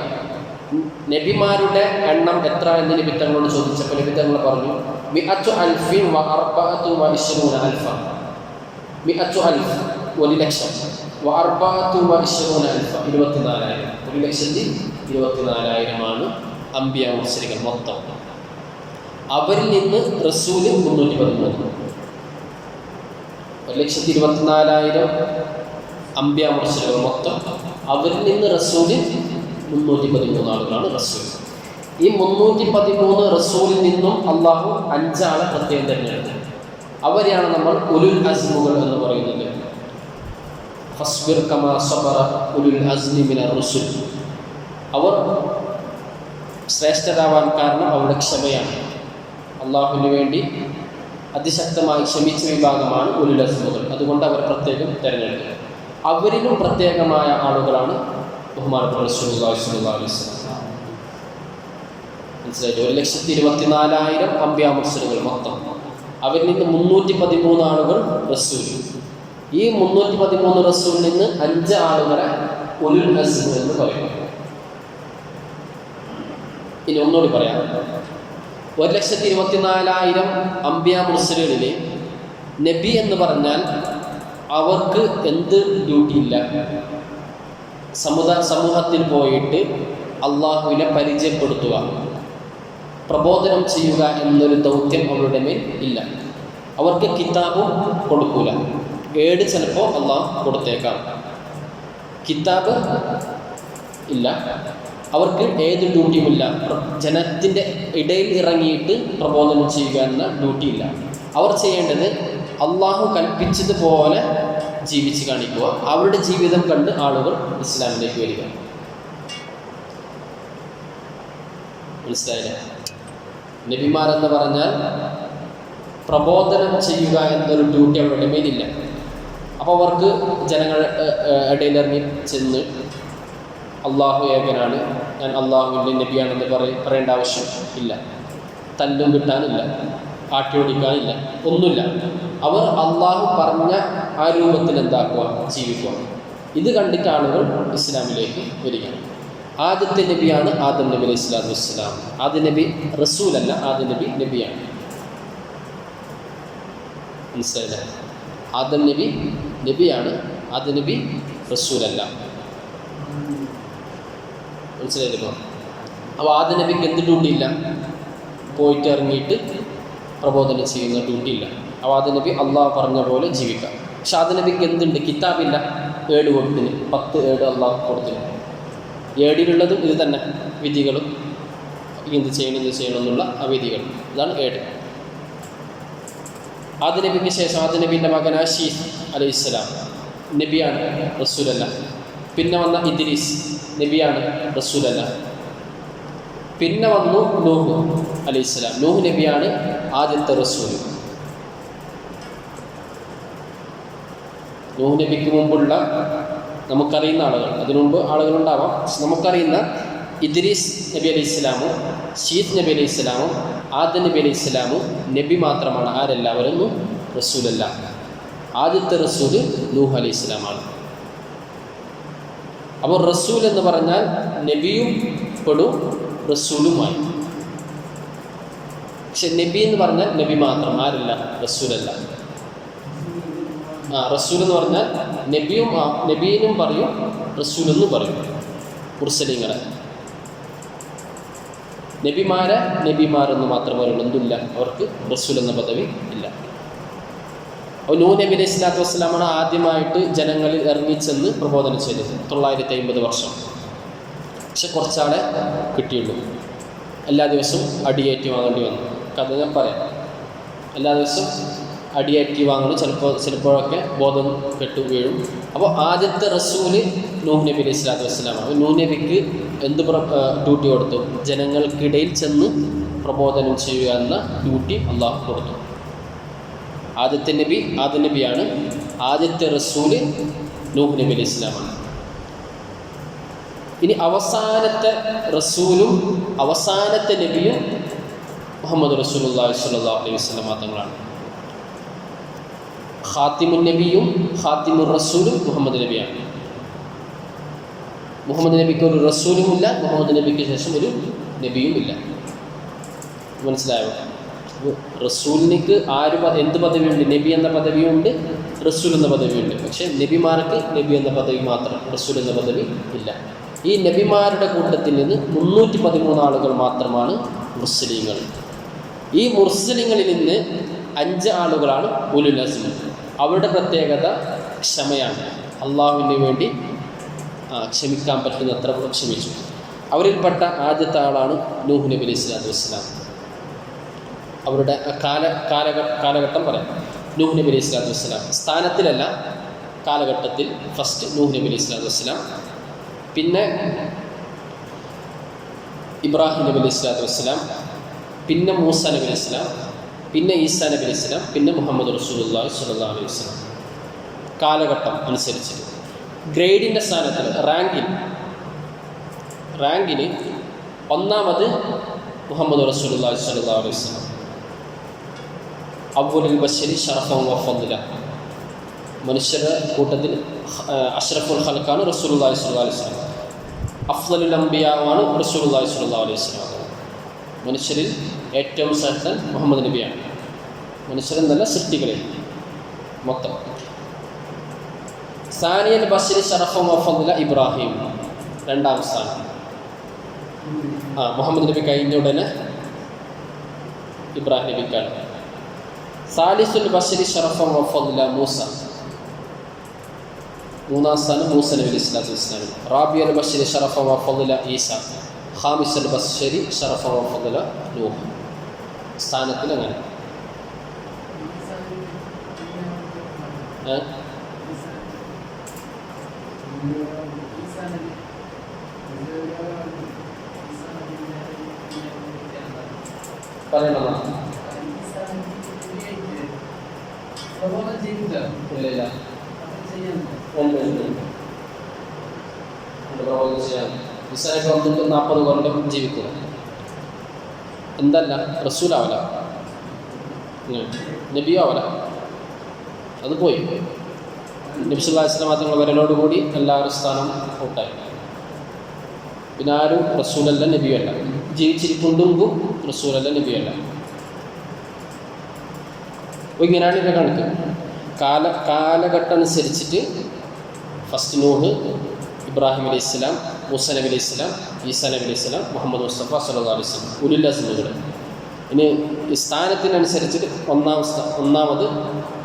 A: നബിമാരുടെ എണ്ണം എത്ര എന്ന് നബി തങ്ങളോട് ചോദിച്ചപ്പോൾ നബി തങ്ങൾ പറഞ്ഞു, 124,000. 100,000 1 ലക്ഷം, 24,000 24,000 1,24,000 അംബിയ മുർസലുകൾ മൊത്തം. അവരിൽ നിന്ന് റസൂല് 313. 1,24,000 അംബിയ മുർസലുകൾ മൊത്തം. അവരിൽ നിന്ന് റസൂല് 313 ആളുകളാണ് റസൂൽ. ഈ 313 റസൂലിൽ നിന്നും അള്ളാഹു 5 ആളെ പ്രത്യേകം തിരഞ്ഞെടുത്തു. അവരെയാണ് നമ്മൾ ഉലുൽ അസ്മുകൾ എന്ന് പറയുന്നത്. ഫസ്ബിർ കമാ സബറ ഉലുൽ അസ്മി മിനർ റുസുൽ. അവർ ശ്രേഷ്ഠരാവാൻ കാരണം അവരുടെ ക്ഷമയാണ്. അള്ളാഹുവിന് വേണ്ടി അതിശക്തമായി ക്ഷമിച്ച വിഭാഗമാണ് ഉലുൽ അസ്മുകൾ. അതുകൊണ്ട് അവർ പ്രത്യേകം തിരഞ്ഞെടുത്തു. അവരിലും പ്രത്യേകമായ ആളുകളാണ് ബഹുമാനപ്പെട്ട റസൂലുള്ളാഹി സ്വല്ലല്ലാഹു അലൈഹി വസല്ലം. മനസ്സിലായിട്ട് 1,24,000 അംബിയ മുർസലുകൾ മൊത്തം. അവരിൽ നിന്ന് 313 ആളുകൾ റസൂൽ. ഈ 313 റസൂലിൽ നിന്ന് 5 ആളുകളെ ഉലുൽ അസ്മ് എന്ന് പറയും. ഇനി ഒന്നുകൂടി പറയാം. 1,24,000 അംബിയ മുർസലുകളിൽ നബി എന്ന് പറഞ്ഞാൽ അവർക്ക് എന്ത് ഡ്യൂട്ടി ഇല്ല. സമൂഹത്തിൽ പോയിട്ട് അള്ളാഹുവിനെ പരിചയപ്പെടുത്തുക, പ്രബോധനം ചെയ്യുക എന്നൊരു ദൗത്യം അവരുടെ മേൽ ഇല്ല. അവർക്ക് കിതാബും കൊടുക്കൂല. ഏട് ചിലപ്പോൾ അള്ളാഹ് കൊടുത്തേക്കാം. കിതാബ് ഇല്ല. അവർക്ക് ഏത് ഡ്യൂട്ടിയുമില്ല. ജനത്തിൻ്റെ ഇടയിൽ ഇറങ്ങിയിട്ട് പ്രബോധനം ചെയ്യുക എന്ന ഡ്യൂട്ടി ഇല്ല. അവർ ചെയ്യേണ്ടത് അള്ളാഹു കൽപ്പിച്ചതുപോലെ ജീവിച്ച് കാണിക്കുക. അവരുടെ ജീവിതം കണ്ട് ആളുകൾ ഇസ്ലാമിലേക്ക് വരിക. മനസ്സിലായില്ലേ? നബിമാരെന്ന് പറഞ്ഞാൽ പ്രബോധനം ചെയ്യുക എന്നൊരു ഡ്യൂട്ടി അവരുടെ മേലില്ല. അപ്പോൾ അവർക്ക് ജനങ്ങളുടെ ഇടയിലിറങ്ങി ചെന്ന് അള്ളാഹു ഏകനാണ്, ഞാൻ അള്ളാഹുവിൻ്റെ നബിയാണെന്ന് പറയേണ്ട ആവശ്യം ഇല്ല. തല്ലും കിട്ടാനില്ല, ആട്ടിയോടിക്കാനില്ല, ഒന്നുമില്ല. അവർ അള്ളാഹു പറഞ്ഞ ആ രൂപത്തിൽ എന്താക്കുക, ജീവിക്കുക. ഇത് കണ്ടിട്ട് ആളുകൾ ഇസ്ലാമിലേക്ക് വരികയാണ്. ആദ്യത്തെ നബിയാണ് ആദം നബി അലൈഹി സ്വലാത്തു വസ്സലാം. ആദ്യ നബി റസൂലല്ല, ആദ്യ നബി നബിയാണ്. മനസ്സിലായില്ല? ആദം നബി നബിയാണ്, ആദ്യ നബി റസൂലല്ല. മനസ്സിലായില്ലോ? അപ്പോൾ ആദ്യ നബിക്ക് എന്ത് ഡ്യൂട്ടി ഇല്ല? പോയിട്ട് ഇറങ്ങിയിട്ട് പ്രബോധനം ചെയ്യുന്ന ഡ്യൂട്ടി ഇല്ല. അപ്പോൾ ആദ്യ നബി അള്ളാഹ് പറഞ്ഞ പോലെ ജീവിക്കാം. പക്ഷെ ആദ്യ നബിക്ക് എന്തുണ്ട്? കിതാബില്ല. ഏട് കൊടുത്തിന്, 10 ഏട് അള്ളാഹ് കൊടുത്തിന്. ഏടിലുള്ളതും ഇത് തന്നെ, വിധികളും എന്ത് ചെയ്യണം എന്നുള്ള ആ വിധികൾ. ഇതാണ് ഏട്. ആദ്യ നബിക്ക് ശേഷം ആദ്യ നബീൻ്റെ മകനായ ശീസ് അലൈഹിസ്സലാം നബിയാണ്, റസൂലല്ല. പിന്നെ വന്ന ഇദ്രീസ് നബിയാണ്, റസൂലല്ല. പിന്നെ വന്നു നൂഹ് അലൈഹിസ്സലാം. നൂഹ് നബിയാണ് ആദ്യത്തെ റസൂൽ. നൂഹ് നബിക്ക് മുമ്പുള്ള നമുക്കറിയുന്ന ആളുകൾ, അതിനു മുമ്പ് ആളുകളുണ്ടാവാം, നമുക്കറിയുന്ന ഇദ്രീസ് നബി അലൈഹി ഇസ്ലാമും ഷീത്ത് നബി അലൈഹി ഇസ്ലാമും ആദം നബി അലൈഹി ഇസ്ലാമും നബി മാത്രമാണ്. ആരെല്ലാവരൊന്നും റസൂലല്ല. ആദ്യത്തെ റസൂൽ നൂഹ് അലൈഹി ഇസ്ലാമാണ്. അപ്പോൾ റസൂൽ എന്ന് പറഞ്ഞാൽ നബിയും പെടും, റസൂലുമായി. പക്ഷെ നബി എന്ന് പറഞ്ഞാൽ നബി മാത്രം, ആരല്ല, റസൂലല്ല. റസൂൽ എന്ന് പറഞ്ഞാൽ നബീനും പറയും, റസൂലെന്നും പറയും. മുർസലീങ്ങളെ നബിമാരെന്ന് മാത്രമേ പറയുള്ളൂ, എന്തില്ല, അവർക്ക് റസൂൽ എന്ന പദവി ഇല്ല. അപ്പോൾ നൂഹ് നബി അലൈഹി സ്വലാത്തു വസ്സലാമാണ് ആദ്യമായിട്ട് ജനങ്ങളിൽ ഇറങ്ങിച്ചെന്ന് പ്രബോധനം ചെയ്തത്. 950 വർഷം. പക്ഷെ കുറച്ചാളെ കിട്ടിയുള്ളൂ. എല്ലാ ദിവസവും അടിയേറ്റി വാങ്ങേണ്ടി വന്നു. കഥ ഞാൻ പറയാം. എല്ലാ ദിവസവും അടിയേറ്റി വാങ്ങുന്നു. ചിലപ്പോഴൊക്കെ ബോധം കെട്ടു വീഴും. അപ്പോൾ ആദ്യത്തെ റസൂല് നൂഹ് നബി അലൈഹി സ്വലാത്തു വസ്സലാമാണ്. അപ്പോൾ നൂഹ് നബിക്ക് എന്ത് ഡ്യൂട്ടി കൊടുത്തു? ജനങ്ങൾക്കിടയിൽ ചെന്ന് പ്രബോധനം ചെയ്യുക എന്ന ഡ്യൂട്ടി അള്ളാഹു കൊടുത്തു. ആദ്യത്തെ നബി ആദ്യ നബിയാണ്. ആദ്യത്തെ റസൂല് നൂഹ് നബി അലൈഹി സ്വലാമാണ്. ഇനി അവസാനത്തെ റസൂലും അവസാനത്തെ നബിയും മുഹമ്മദ് റസൂലുള്ളാഹി സ്വല്ലല്ലാഹു അലൈഹി വസല്ലം തങ്ങളാണ്. ഖാത്തിമുൻ നബിയും ഖാത്തിമുർ റസൂലും മുഹമ്മദ് നബിയാണ്. മുഹമ്മദ് നബിക്ക് ഒരു റസൂലുമില്ല, മുഹമ്മദ് നബിക്ക് ശേഷം ഒരു നബിയും ഇല്ല. മനസ്സിലായോ? റസൂലിനിക്ക് എന്ത് പദവിയുണ്ട്? നബി എന്ന പദവിയുണ്ട്, റസൂൽ എന്ന പദവിയുണ്ട്. പക്ഷേ നബിമാർക്ക് നബി എന്ന പദവി മാത്രം, റസൂൽ എന്ന പദവി ഇല്ല. ഈ നബിമാരുടെ കൂട്ടത്തിൽ നിന്ന് 313 ആളുകൾ മാത്രമാണ് മുർസലീങ്ങൾ. ഈ മുർസലീങ്ങളിൽ നിന്ന് 5 ആളുകളാണ് ഉലുൽ അസ്മി. അവരുടെ പ്രത്യേകത ക്ഷമയാണ്. അള്ളാഹുവിന് വേണ്ടി ക്ഷമിക്കാൻ പറ്റുന്നത്ര ക്ഷമിച്ചു. അവരിൽപ്പെട്ട ആദ്യത്തെ ആളാണ് നൂഹ് നബി അലൈഹി സ്വലാത്തു വസ്സലാം. അവരുടെ കാലഘട്ടം പറയാം. നൂഹ് നബി അലൈഹി സ്വലാത്തു വസ്സലാം സ്ഥാനത്തിലല്ല, കാലഘട്ടത്തിൽ ഫസ്റ്റ് നൂഹ് നബി അലൈഹി സ്വലാത്തു വസ്സലാം, പിന്നെ ഇബ്രാഹിം നബി അലൈഹി സ്വലാത്തു വസ്സലാം, പിന്നെ മൂസ നബി അലൈഹി സ്വലാം, പിന്നെ ഈസാ നബി അലൈഹി സ്വലാം, പിന്നെ മുഹമ്മദ് റസൂലുള്ളാഹി സ്വല്ലല്ലാഹു അലൈഹി വസല്ലം. കാലഘട്ടം അനുസരിച്ചിട്ട് ഗ്രേഡിൻ്റെ സ്ഥാനത്തിൽ റാങ്കിന് ഒന്നാമത് മുഹമ്മദ് റസൂലുള്ളാഹി സ്വല്ലല്ലാഹു അലൈഹി വസല്ലം. അവ്വലുൽ ബശരി ശറഫൻ വ ഫദ്ല. മനുഷ്യരുടെ കൂട്ടത്തിൽ അഷ്റഫുൽ ഖൽഖാണ് റസൂലുള്ളാഹി സ്വല്ലല്ലാഹു അലൈഹി വസല്ലം. അഫ്ളലുൽ അംബിയാവാണ് റസൂലുള്ളാഹി സ്വല്ലല്ലാഹു അലൈഹി വസല്ലം. മനുഷ്യരിൽ ഏറ്റവും ശ്രേഷ്ഠൻ മുഹമ്മദ് നബിയാണ്. മനുഷ്യരെന്നല്ല, സൃഷ്ടികളിൽ മൊത്തം. സാനിയൽ ബശരി ശറഫൻ വ ഫദ്ല ഇബ്രാഹിം, രണ്ടാം സ്ഥാനം. മുഹമ്മദ് നബി കഴിഞ്ഞ ഉടനെ ഇബ്രാഹിം നബിക്കാണ്. സാലിസുൽ ബശരി ശറഫൻ വ ഫദ്ല മൂസ, മൂന്നാം സ്ഥാനം മൂസ നബി അലൈഹി സ്വലാത്തു വസ്സലാം. റാബിയുൽ ബശരി ശറഫൻ വ ഫദ്ല ഈസ. ഖാമിസുൽ ബശരി ശറഫൻ വ ഫദ്ല നൂഹ്. സ്ഥാനത്തിൽ അങ്ങനെ. പറയണോ? ഈസാനൊക്കെ വന്നിട്ട് 40 കൊല്ലം ജീവിക്കുക. എന്തല്ല, റസൂലാവല, നബിയാവല, അത് പോയി. നബി സല്ലല്ലാഹു അലൈഹി വസല്ലം തങ്ങളുടെ വരലോടുകൂടി എല്ലാവരും സ്ഥാനം ഔട്ടായി. പിന്നെ ആരും റസൂലല്ല, നബിയല്ല. ജീവിച്ചിരിക്കുണ്ടെങ്കിൽ റസൂലല്ല, നബിയല്ല. അപ്പോൾ ഇങ്ങനെയാണ് ഇതിൻ്റെ കണക്ക്. കാലഘട്ടം അനുസരിച്ചിട്ട് ഫസ്റ്റ് നൂഹ്, ഇബ്രാഹിം അലൈഹി സ്വലാം, മൂസ നബി അലൈഹി സ്വലാം, ഈസാ നബി അലൈഹി സ്വലാം, മുഹമ്മദ് മുസ്തഫ സല്ലല്ലാഹു അലൈഹി വസല്ലം, ഉലുൽ അസ്മുകൾ. ഇനി സ്ഥാനത്തിനനുസരിച്ചിട്ട് ഒന്നാമത്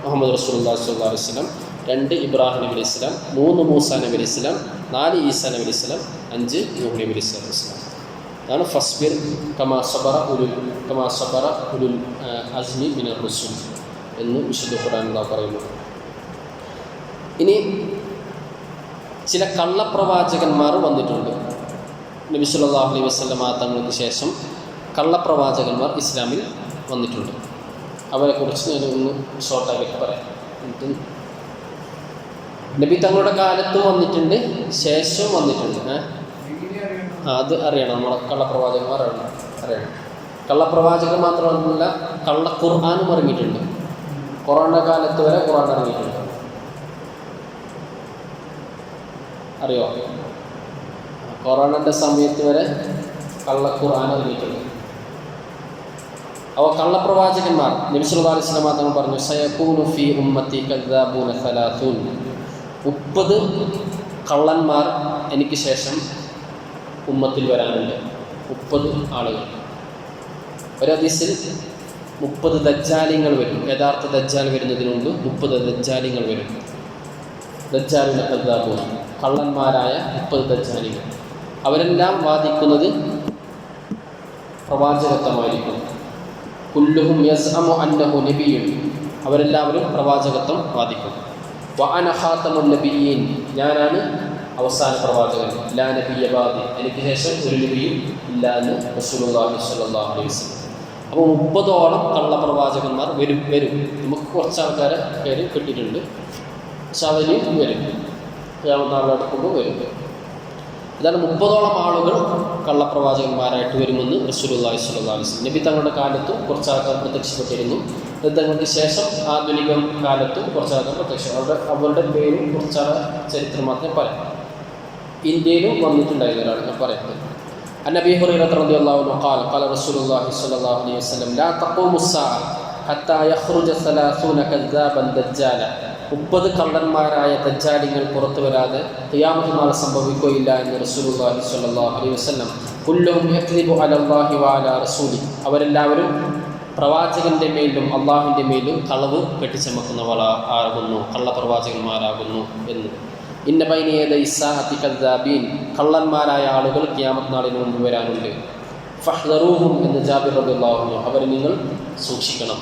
A: മുഹമ്മദ് റസൂലുള്ളാഹി സ്വല്ലല്ലാഹു അലൈഹി വസല്ലം, 2 ഇബ്രാഹിം നബി അലൈഹി സ്വലാം, 3 മൂസ നബി അലൈഹി സ്വലാം, 4 ഈസാ നബി അലൈഹി സ്വലാം, 5 നൂഹ് നബി അലൈഹി സ്വലാം. അതാണ് ഫസ്ബിർ കമാ സബറ ഉലുൽ അസ്മി മിനർ റുസുൽ എന്ന് വിശുദ്ധ ഖുർആൻ പറയുന്നു. ഇനി ചില കള്ളപ്രവാചകന്മാർ വന്നിട്ടുണ്ട്. നബി സല്ലല്ലാഹു അലൈഹി വസല്ലം തങ്ങൾക്ക് ശേഷം കള്ളപ്രവാചകന്മാർ ഇസ്ലാമിൽ വന്നിട്ടുണ്ട്. അവരെക്കുറിച്ച് ഞാൻ ഒന്ന് ഷോർട്ടായിട്ട് പറയാം. നബി തങ്ങളുടെ കാലത്തും വന്നിട്ടുണ്ട്, ശേഷവും വന്നിട്ടുണ്ട്. അത് അറിയണം, നമ്മളെ കള്ളപ്രവാചകന്മാർ അറിയണം. കള്ളപ്രവാചകൻ മാത്രമല്ല, കള്ള ഖുർആനും ഇറങ്ങിയിട്ടുണ്ട്. കൊറോണ കാലത്ത് വരെ ഖുർആൻ ഇറങ്ങിയിട്ടുണ്ട്. അറിയോ? കൊറോണൻ്റെ സമയത്ത് വരെ കള്ള ഖുർആൻ ഇറങ്ങിയിട്ടുണ്ട്. അവ കള്ളപ്രവാചകന്മാർ നബി സല്ലല്ലാഹു അലൈഹി വസല്ലം തങ്ങൾ പറഞ്ഞു, സയകൂനു ഫീ ഉമ്മത്തി കദ്ദാബൂന 30 കള്ളന്മാർ എനിക്ക് ശേഷം ഉമ്മത്തിൽ വരാനുണ്ട്. 30 ആളുകൾ. ഒരു ഹദീസിൽ 30 ദജ്ജാലിങ്ങൾ വരും. യഥാർത്ഥ ദജ്ജാൽ വരുന്നതിന് മുമ്പ് 30 ദജ്ജാലിങ്ങൾ വരും. ദജ്ജാലിനെ കദ്ദാബൂന, കള്ളന്മാരായ 30 ദജ്ജാലികൾ. അവരെല്ലാം വാദിക്കുന്നത് പ്രവാചകത്വമായിരിക്കും. കുല്ലുഹും യസ്അമു അന്നഹു നബിയ്യുൻ, അവരെല്ലാവരും പ്രവാചകത്വം വാദിക്കും. വഅന ഖാതമുൻ നബിയ്യീൻ, ഞാനാണ് അവസാന പ്രവാചകൻ. ലാ നബിയ്യ ബഅദി, എനിക്ക് ശേഷം ഒരു നബിയും ഇല്ല എന്ന് റസൂലുള്ളാഹി സ്വല്ലല്ലാഹു അലൈഹി വസല്ലം. അപ്പോൾ 30ഓളം കള്ളപ്രവാചകന്മാർ വരും. നമുക്ക് കുറച്ച് ആൾക്കാരെ പേര് കിട്ടിയിട്ടുണ്ട്. പക്ഷെ അവരും വരും, നാളെടുക്കുമ്പോൾ വരും. ഇതാണ് 30ഓളം ആളുകൾ കള്ളപ്രവാചകന്മാരായിട്ട് വരുമെന്ന് റസൂലുള്ളാഹി സ്വല്ലല്ലാഹു അലൈഹി വസല്ലം. നബി തങ്ങളുടെ കാലത്തും കുറച്ച് ആൾക്കാർ പ്രത്യക്ഷപ്പെട്ടിരുന്നു. തങ്ങൾക്ക് ശേഷം ആധുനിക കാലത്തും കുറച്ച് ആൾക്കാർ അവരുടെ പേരും കുറച്ച് ചരിത്രം മാത്രമേ പറയാം. ഇന്ത്യയിലും വന്നിട്ടുണ്ടായിരുന്ന ഒരാൾ ഞാൻ പറയുന്നത്. അൻ അബീ ഹുറൈറ റളിയല്ലാഹു അൻഹു ഖാല ഖാല റസൂലുള്ളാഹി സ്വല്ലല്ലാഹു അലൈഹി വസല്ലം ലാ തഖൂമു സ്സാഅ ഹത്താ യഖ്റുജ 30 കദ്ദാബൻ ദജ്ജാല 30 കള്ളന്മാരായ ദജ്ജാലികൾ പുറത്തു വരാതെ ഖിയാമത്ത് നാൾ സംഭവിക്കുകയില്ല എന്ന് റസൂലുള്ളാഹി സ്വല്ലല്ലാഹു അലൈഹി വസല്ലം. കുല്ലുഹും യക്ദിബു അലല്ലാഹി വഅലാ റസൂലി, അവരെല്ലാവരും പ്രവാചകന്റെ മേലും അള്ളാഹുവിൻ്റെ മേലും കളവ് കെട്ടിച്ചമക്കുന്നവരാകുന്നു, കള്ളപ്രവാചകന്മാരാകുന്നു എന്ന്. ഇന്ന ബൈന യദൈ ഇസ്സാഅത്തി കദ്ദാബീൻ, കള്ളന്മാരായ ആളുകൾ ഖിയാമത്ത് നാളിന് മുമ്പ് വരാനുണ്ട്. ഫഹ്ദറൂഹും എന്ന് ജാബിർ റളിയല്ലാഹു അൻഹു, അവരെ നിങ്ങൾ സൂക്ഷിക്കണം.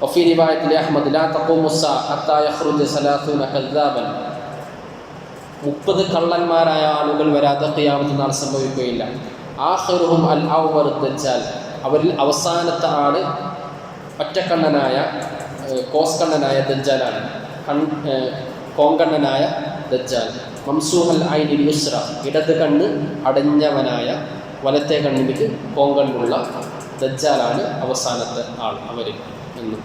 A: വഫീ റിവായത്തിൽ അഹ്മദ് ലാ തഖൂമു സ്സാഅ ഹത്താ യഖ്റുജ 30 കദ്ദാബൻ, 30 കള്ളന്മാരായ ആളുകൾ വരാതെ ഖിയാമത്ത് നാൾ സംഭവിക്കുകയില്ല. ആഖിറുഹും അൽ അവ്വർ ദജ്ജാൽ, അവരിൽ അവസാനത്തെ ആള് ഒറ്റക്കണ്ണനായ കോസ്കണ്ണനായ ദജ്ജാലാണ്, കോങ്കണ്ണനായ ദജ്ജാൽ. മംസൂഹൽ ഐനിൽ യുസ്ര, ഇടത് കണ്ണ് അടഞ്ഞവനായ, വലത്തെ കണ്ണിലേക്ക് കോങ്കണ്ണുള്ള ദജ്ജാലാണ് അവസാനത്തെ ആൾ അവരിൽ എന്ന്.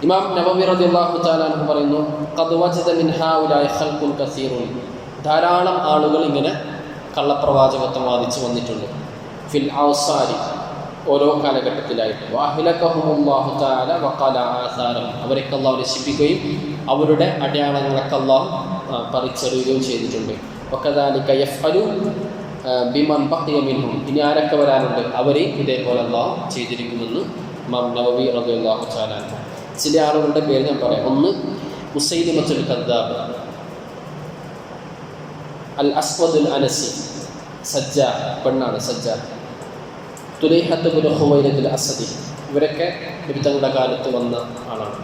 A: ഇമാം നവവി റളിയല്ലാഹു തആല അൻഹു പറയുന്നു, ഖദ് വജദ മിൻ ഹൗലായി ഖൽഖുൻ കസീറുൻ, ധാരാളം ആളുകൾ ഇങ്ങനെ കള്ളപ്രവാചകത്വം വാദിച്ചു വന്നിട്ടുണ്ട്. ഫിൽ ഔസാരി, ഓരോ കാലഘട്ടത്തിലായിട്ട്. വഅഹ്ലകഹുമുല്ലാഹു തആല വഖല ആസാറഹും, അവരൊക്കെ അല്ലാഹു നശിപ്പിക്കുകയും അവരുടെ അടയാളങ്ങളൊക്കെ അല്ലാഹു പറിച്ചെറിയുകയും ചെയ്തിട്ടുണ്ട്. വകദാലിക യഫ്അലു ബിമൻ ബഖിയ മിൻഹും, ഇനി ആരൊക്കെ വരാനുണ്ട് അവരെ ഇതേപോലെ അല്ലാഹു ചെയ്തിരിക്കുമെന്ന് ഇമാം നവവി റളിയല്ലാഹു തആല അൻഹു. ചില ആളുകളുടെ പേര് ഞാൻ പറയാം. ഒന്ന് മുസൈലിമത്തുൽ കദ്ദാബ്, അൽ അസ്വദുൽ അനസി, സജ്ജാ പെണ്ണാണ് സജ്ജാ, തുലൈഹത്ത് ബിൻ ഖുവൈലത്തുൽ അസദി, ഇവരൊക്കെ നബി തങ്ങളുടെ കാലത്ത് വന്ന ആളാണ്.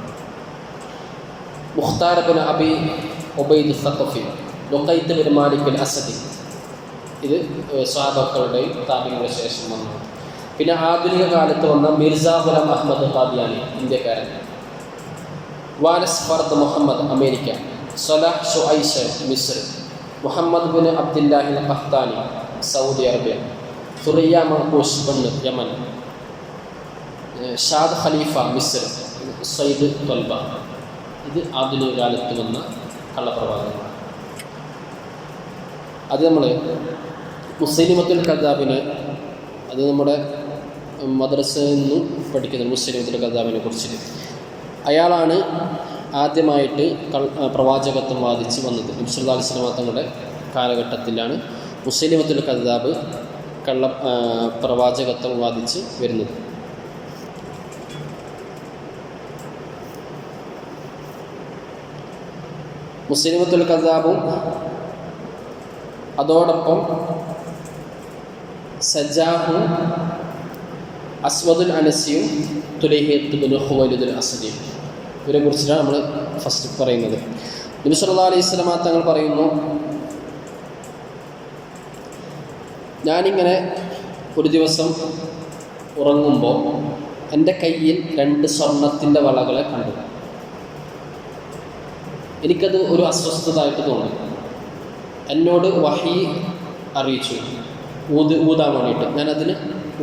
A: Mukhtar bin Abi Ubaid Thaqafi, Luqait bin Malik al Asadi, ഇത് സ്വഹാബക്കളുടെയും താബിഈങ്ങളുടെ ശേഷം വന്നു. പിന്നെ ആധുനിക കാലത്ത് വന്ന മിർസ ഗുലാം അഹ്മദ് ഖാദിയാനി, ഇന്ത്യക്കാരൻ. Wallace Fard Muhammad, America. Salah Shuaish, Misr. Muhammad bin അബ്ദുല്ലാഹിൽ Qahtani, Saudi Arabia. Suriya Mankush, പെണ്ണ്, യമൻ. ഷാദ് ഖലീഫ, മിസ്ർ. സയ്യിദ് ത്വൽബ, ഇത് ആധുനിക കാലത്ത് വന്ന കള്ളപ്രവാചകന്മാർ. അത് നമ്മൾ മുസൈലിമത്തുൽ കദ്ദാബിന്, അത് നമ്മുടെ മദ്രസയിൽ നിന്ന് പഠിക്കുന്നത് മുസൈലിമത്തുൽ കദ്ദാബിനെ കുറിച്ചിട്ട്. അയാളാണ് ആദ്യമായിട്ട് പ്രവാചകത്വം വാദിച്ച് വന്നത്. നബി സല്ലല്ലാഹു അലൈഹി വസല്ലം തങ്ങളുടെ കാലഘട്ടത്തിലാണ് മുസൈലിമത്തുൽ കദ്ദാബ് പ്രവാചകത്വം വാദിച്ച് വരുന്നത്. മുസൈലിമത്തുൽ കദ്ദാബും അതോടൊപ്പം സജ്ജാഹും അസ്വദുൽ അനസിയും തുലൈഹത്ത് ബിൻ ഖുവൈലത്തുൽ അസദിയും, ഇവരെ കുറിച്ചിട്ടാണ് നമ്മൾ ഫസ്റ്റ് പറയുന്നത്. നബി സല്ലല്ലാഹു അലൈഹി വസല്ലം തങ്ങൾ പറയുന്നു, ഞാനിങ്ങനെ ഒരു ദിവസം ഉറങ്ങുമ്പോൾ എൻ്റെ കയ്യിൽ 2 സ്വർണത്തിൻ്റെ വളകളെ കണ്ടു. എനിക്കത് ഒരു അസ്വസ്ഥതായിട്ട് തോന്നി. എന്നോട് വഹി അറിയിച്ചു ഊതാൻ വേണ്ടിയിട്ട്. ഞാനതിന്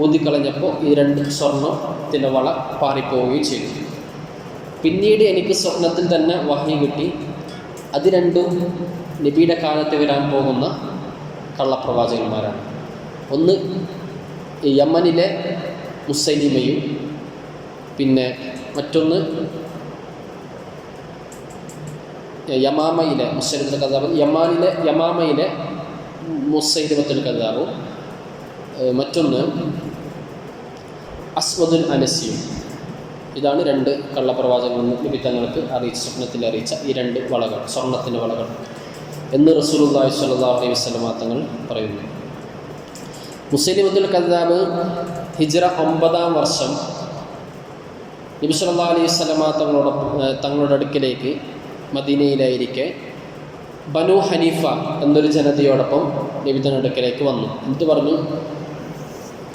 A: ഊതിക്കളഞ്ഞപ്പോൾ ഈ 2 സ്വർണത്തിൻ്റെ വള പാറിപ്പോവുകയും ചെയ്തു. പിന്നീട് എനിക്ക് സ്വപ്നത്തിൽ തന്നെ വഹി കിട്ടി, അത് രണ്ടും നബിയുടെ കാലത്ത് വരാൻ പോകുന്ന കള്ളപ്രവാചകന്മാരാണ്. ഒന്ന് യമനിലെ മുസൈലിമയും, പിന്നെ മറ്റൊന്ന് യമാമയിലെ മുസൈലിമത്തുൽ കദ്ദാബും, യമാമയിലെ മുസൈലിമത്തുൽ കദ്ദാബും, മറ്റൊന്ന് അസ്വദുൽ അനസിയും. ഇതാണ് 2 കള്ളപ്രവാചകങ്ങൾ നബി തങ്ങൾക്ക് സ്വപ്നത്തിൽ അറിയിച്ച ഈ 2 വളകൾ, സ്വർണത്തിൻ്റെ വളകൾ എന്ന് റസൂലുള്ളാഹി സ്വല്ലല്ലാഹു അലൈഹി വസല്ലം തങ്ങൾ പറയുന്നു. മുസൈലിമത്തുൽ കദ്ദാബ് ഹിജ്റ 9-ാം വർഷം നബി സല്ലല്ലാഹു അലൈഹി വസല്ലം തങ്ങളുടെ അടുക്കിലേക്ക് മദീനയിലായിരിക്കെ ബനു ഹനീഫ എന്നൊരു ജനതയോടൊപ്പം നബി തങ്ങളുടെ അടുക്കിലേക്ക് വന്നു. എന്നിട്ട് പറഞ്ഞു,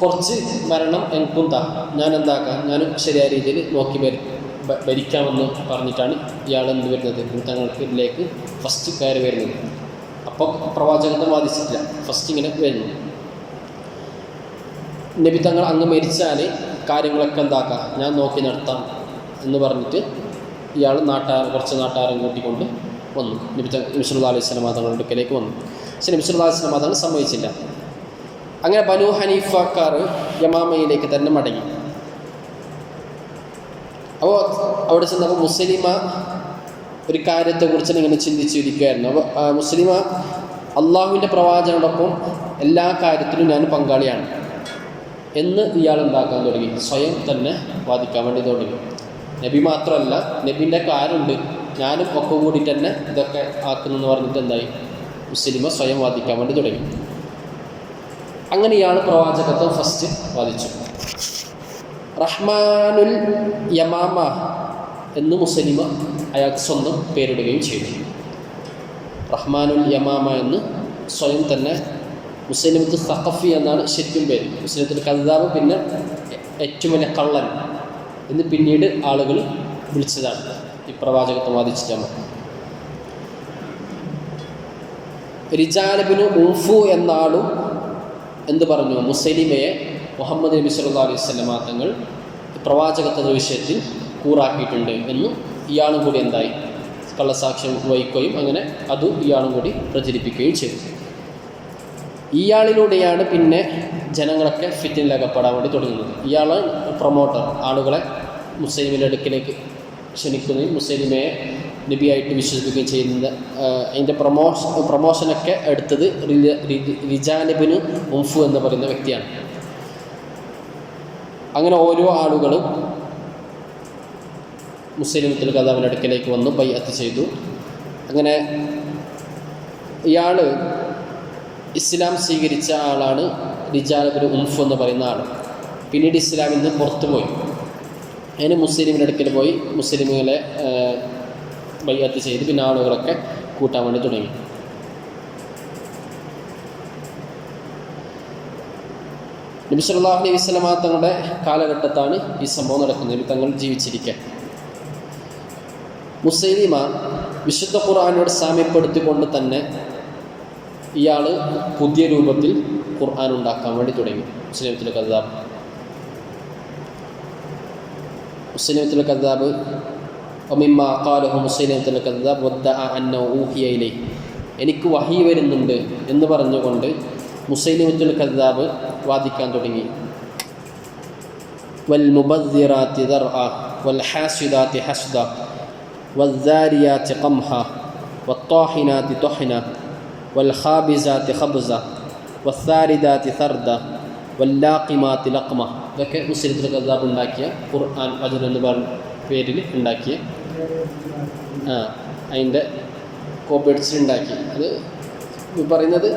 A: കുറച്ച് ഭരണം എനിക്കും താ, ഞാൻ എന്താക്കാം, ഞാനും ശരിയായ രീതിയിൽ നോക്കി ഭരിക്കാമെന്ന് പറഞ്ഞിട്ടാണ് ഇയാൾ എന്ത് വരുന്നത്, തങ്ങൾക്കിലേക്ക് ഫസ്റ്റ് കയറി വരുന്നത്. അപ്പോൾ പ്രവാചകത്വം വാദിച്ചിട്ടില്ല, ഫസ്റ്റ് ഇങ്ങനെ വരുന്നു. നബി തങ്ങൾ അങ്ങ് മരിച്ചാൽ കാര്യങ്ങളൊക്കെ എന്താക്കാം, ഞാൻ നോക്കി നടത്താം എന്ന് പറഞ്ഞിട്ട് ഇയാൾ കുറച്ച് നാട്ടാരും കൂട്ടിക്കൊണ്ട് വന്നു. നബി സല്ലല്ലാഹു അലൈഹി വസല്ലം തങ്ങളുടെ അടുക്കലേക്ക് വന്നു. പക്ഷേ നബി സല്ലല്ലാഹു അലൈഹി വസല്ലം തങ്ങൾ സമ്മതിച്ചില്ല. അങ്ങനെ ബനു ഹനീഫക്കാർ യമാമയിലേക്ക് തന്നെ മടങ്ങി. അപ്പോൾ അവിടെ ചെന്നപ്പോൾ മുസ്ലിമ ഒരു കാര്യത്തെക്കുറിച്ച് ഇങ്ങനെ ചിന്തിച്ചിരിക്കുകയായിരുന്നു. അപ്പോൾ മുസ്ലിമ അള്ളാഹുവിൻ്റെ പ്രവാചകനോടൊപ്പം എല്ലാ കാര്യത്തിലും ഞാൻ പങ്കാളിയാണ് എന്ന് ഇയാൾ ഉണ്ടാക്കാൻ തുടങ്ങി, സ്വയം തന്നെ വാദിക്കാൻ വേണ്ടി തുടങ്ങി. നബി മാത്രമല്ല, നബീൻ്റെ കാര്യമുണ്ട്, ഞാനും ഒക്കെ കൂടിയിട്ട് തന്നെ ഇതൊക്കെ ആക്കുന്നെന്ന് പറഞ്ഞിട്ട് എന്തായി, മുസ്ലിമ സ്വയം വാദിക്കാൻ വേണ്ടി തുടങ്ങി. അങ്ങനെ ഇയാൾ പ്രവാചകത്വം ഫസ്റ്റ് വാദിച്ചു. റഹ്മാനുൽ യമാമ എന്ന് മുസ്ലിമ അയാൾക്ക് സ്വന്തം പേരിടുകയും ചെയ്തു. റഹ്മാനുൽ യമാമ എന്ന് സ്വയം തന്നെ. മുസ്ലിമത്ത് സഖഫി എന്നാണ് ശരിക്കും പേര്. മുസ്ലിമത്തിൽ കദ്ദാബ്, പിന്നെ ഏറ്റവും വലിയ കള്ളൻ എന്ന് പിന്നീട് ആളുകൾ വിളിച്ചതാണ് ഈ പ്രവാചകത്വം വാദിച്ചിട്ടാണ്. റിജാലബിന് ഉഫു എന്ന ആളും എന്ത് പറഞ്ഞു, മുസ്ലിമയെ മുഹമ്മദ് നബി സല്ലല്ലാഹു അലൈഹി വസല്ലം തങ്ങൾ പ്രവാചകത്വ വിഷയത്തിൽ കൂറാക്കിയിട്ടുണ്ട് എന്ന് ഇയാളും കൂടി എന്തായി കള്ളസാക്ഷ്യം വഹിക്കുകയും അങ്ങനെ അതും ഇയാളും കൂടി പ്രചരിപ്പിക്കുകയും ചെയ്തു. ഇയാളിലൂടെയാണ് പിന്നെ ജനങ്ങളൊക്കെ ഫിറ്റിനിലകപ്പെടാൻ വേണ്ടി തുടങ്ങുന്നത്. ഇയാൾ പ്രൊമോട്ടർ, ആളുകളെ മുസ്ലിമിൻ്റെ അടുക്കിലേക്ക് ക്ഷണിക്കുകയും മുസ്ലിമയെ നബിയായിട്ട് വിശ്വസിക്കുകയും ചെയ്യുന്നത്. അതിൻ്റെ പ്രൊമോഷനൊക്കെ എടുത്തത് റിജാലബിന് ഉംഫു എന്ന് പറയുന്ന വ്യക്തിയാണ്. അങ്ങനെ ഓരോ ആളുകളും മുസ്ലിമത്തുൽ കദ്ദാബിൻ്റെ അടുക്കലേക്ക് വന്നു ബൈഅത്ത് ചെയ്തു. അങ്ങനെ ഇയാൾ ഇസ്ലാം സ്വീകരിച്ച ആളാണ് റിജാലബിന് ഉംഫു എന്ന് പറയുന്ന ആൾ. പിന്നീട് ഇസ്ലാമിൽ നിന്ന് പുറത്തു പോയി. അതിന് മുസ്ലിമിൻ്റെ അടുക്കൽ പോയി മുസ്ലിമുകളെ ബൈഅത്ത് ചെയ്ത് പിന്നെ ആളുകളൊക്കെ കൂട്ടാൻ വേണ്ടി തുടങ്ങി. നബി സല്ലല്ലാഹു അലൈഹി വസല്ലം തങ്ങളുടെ കാലഘട്ടത്താണ് ഈ സംഭവം നടക്കുന്നത്. തങ്ങൾ ജീവിച്ചിരിക്കാൻ മുസ്ലിമ വിശുദ്ധ ഖുർആനോട് സാമ്യപ്പെടുത്തിക്കൊണ്ട് തന്നെ ഇയാൾ പുതിയ രൂപത്തിൽ ഖുർആൻ ഉണ്ടാക്കാൻ വേണ്ടി തുടങ്ങി. മുസ്ലിമത്തുൽ കദ്ദാബ് ഒമിമ്മ ഖാലഹു മുസ്ലിമത്തുൽ കദ്ദാബ് വദ്ദഅ അന്നഹു ഊഹിയ ഇലൈഹി, എനിക്ക് വഹി വരുന്നുണ്ട് എന്ന് പറഞ്ഞുകൊണ്ട് മുസ്ലിമത്തുൽ കദ്ദാബ് വാദിക്കാൻ തുടങ്ങി. വൽ മുബദ്ദിറാത്തി ദർഅ വൽ ഹാസിദാത്തി ഹസ്ദ വദ്ദാരിയാത്തി ഖംഹ വത്താഹിനാത്തി ത്വഹ്ന വൽ ഖാബിസാത്തി ഖബ്സ വസ്സാരിദാത്തി സർദ വല്ലാഖിമാത്തി ലഖ്മ. ഇതൊക്കെ മുസ്ലിമത്തുൽ കദ്ദാബ് ഉണ്ടാക്കിയ ഖുർആൻ വചനം എന്ന് പറഞ്ഞ പേരിൽ ഉണ്ടാക്കിയ അതിൻ്റെ കോപ്പി അടിച്ചിട്ടുണ്ടാക്കി. അത് പറയുന്നത്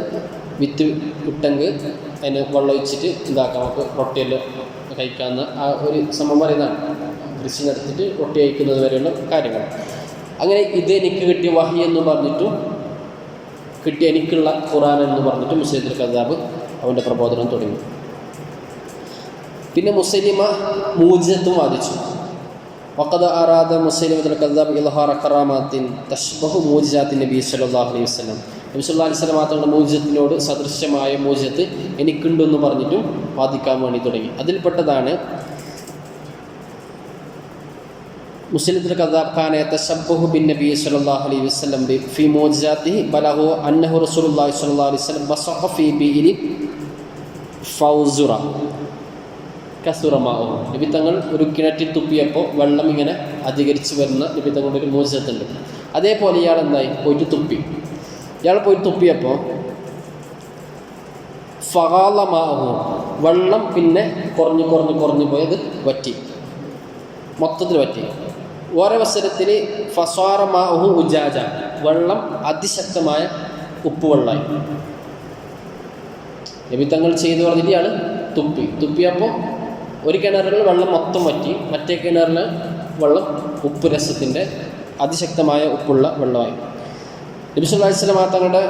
A: വിത്ത് ഇട്ടെങ്കിൽ അതിന് വെള്ളം ഒഴിച്ചിട്ട് ഇതാക്കാം, നമുക്ക് റൊട്ടിയെല്ലാം കഴിക്കാവുന്ന ആ ഒരു സംഭവം പറയുന്നതാണ്. കൃഷി നടത്തിയിട്ട് റൊട്ടി കഴിക്കുന്നത് വരെയുള്ള കാര്യങ്ങൾ. അങ്ങനെ ഇത് എനിക്ക് കിട്ടിയ വഹി എന്ന് പറഞ്ഞിട്ടും കിട്ടിയ എനിക്കുള്ള ഖുർആൻ എന്ന് പറഞ്ഞിട്ട് മുസ്ലിമത്തുൽ കദ്ദാബ് അവൻ്റെ പ്രബോധനം തുടങ്ങി. പിന്നെ മുസ്ലിമ മൂജിസത്തും വാദിച്ചു. വഖദ് അറാദ മുസ്ലിമത്തുൽ കദ്ദാബ് ഇൽഹാറ കറാമാത്തിൻ തശ്ബഹു മൂജിസാത്തി നബി സല്ലല്ലാഹു അലൈഹി വസല്ലം. നബി സല്ലല്ലാഹു അലൈഹി വസല്ലം തങ്ങളുടെ മൂജിസത്തിനോട് സദൃശ്യമായ മൂജിസത്ത് എനിക്കുണ്ടെന്ന് പറഞ്ഞിട്ടും വാദിക്കാൻ വേണ്ടി തുടങ്ങി. അതിൽപ്പെട്ടതാണ് മുസ്ലിമത്തുൽ കദ്ദാബ് ഖാന യതശബ്ബഹു ബിൻ നബി സല്ലല്ലാഹു അലൈഹി വസല്ലം ഫി മൂജിസാത്തിഹി ബലഹു അന്നഹു റസൂലുള്ളാഹി സ്വല്ലല്ലാഹു അലൈഹി വസല്ലം ബസഖ ഫീ ബിഇരി ഫൗസുറ കസുറമാവും. നബി തങ്ങൾ ഒരു കിണറ്റിൽ തുപ്പിയപ്പോൾ വെള്ളം ഇങ്ങനെ അധികരിച്ച് വരുന്ന നബി തങ്ങളുടെ ഒരു മൂജിസത്തുണ്ട്. അതേപോലെ ഇയാൾ എന്തായി പോയിട്ട് തുപ്പി. ഇയാൾ പോയി തുപ്പിയപ്പോൾ ഫഗാലമാവും, വെള്ളം പിന്നെ കുറഞ്ഞു പോയത് വറ്റി, മൊത്തത്തിൽ വറ്റി. ഓരവസരത്തിൽ ഫസ്വാറമാഹു ഉജാജ, വെള്ളം അതിശക്തമായ ഉപ്പുവെള്ളമായി. നബി തങ്ങൾ ചെയ്തു പറഞ്ഞിട്ട് ഇയാൾ തുപ്പിയപ്പോൾ ഒരു കിണറിൽ വെള്ളം മൊത്തം വറ്റി, മറ്റേ കിണറിൽ വെള്ളം ഉപ്പ് രസത്തിൻ്റെ അതിശക്തമായ ഉപ്പുള്ള വെള്ളമായി. നബി സല്ലല്ലാഹു അലൈഹി വസല്ലം തങ്ങളുടെ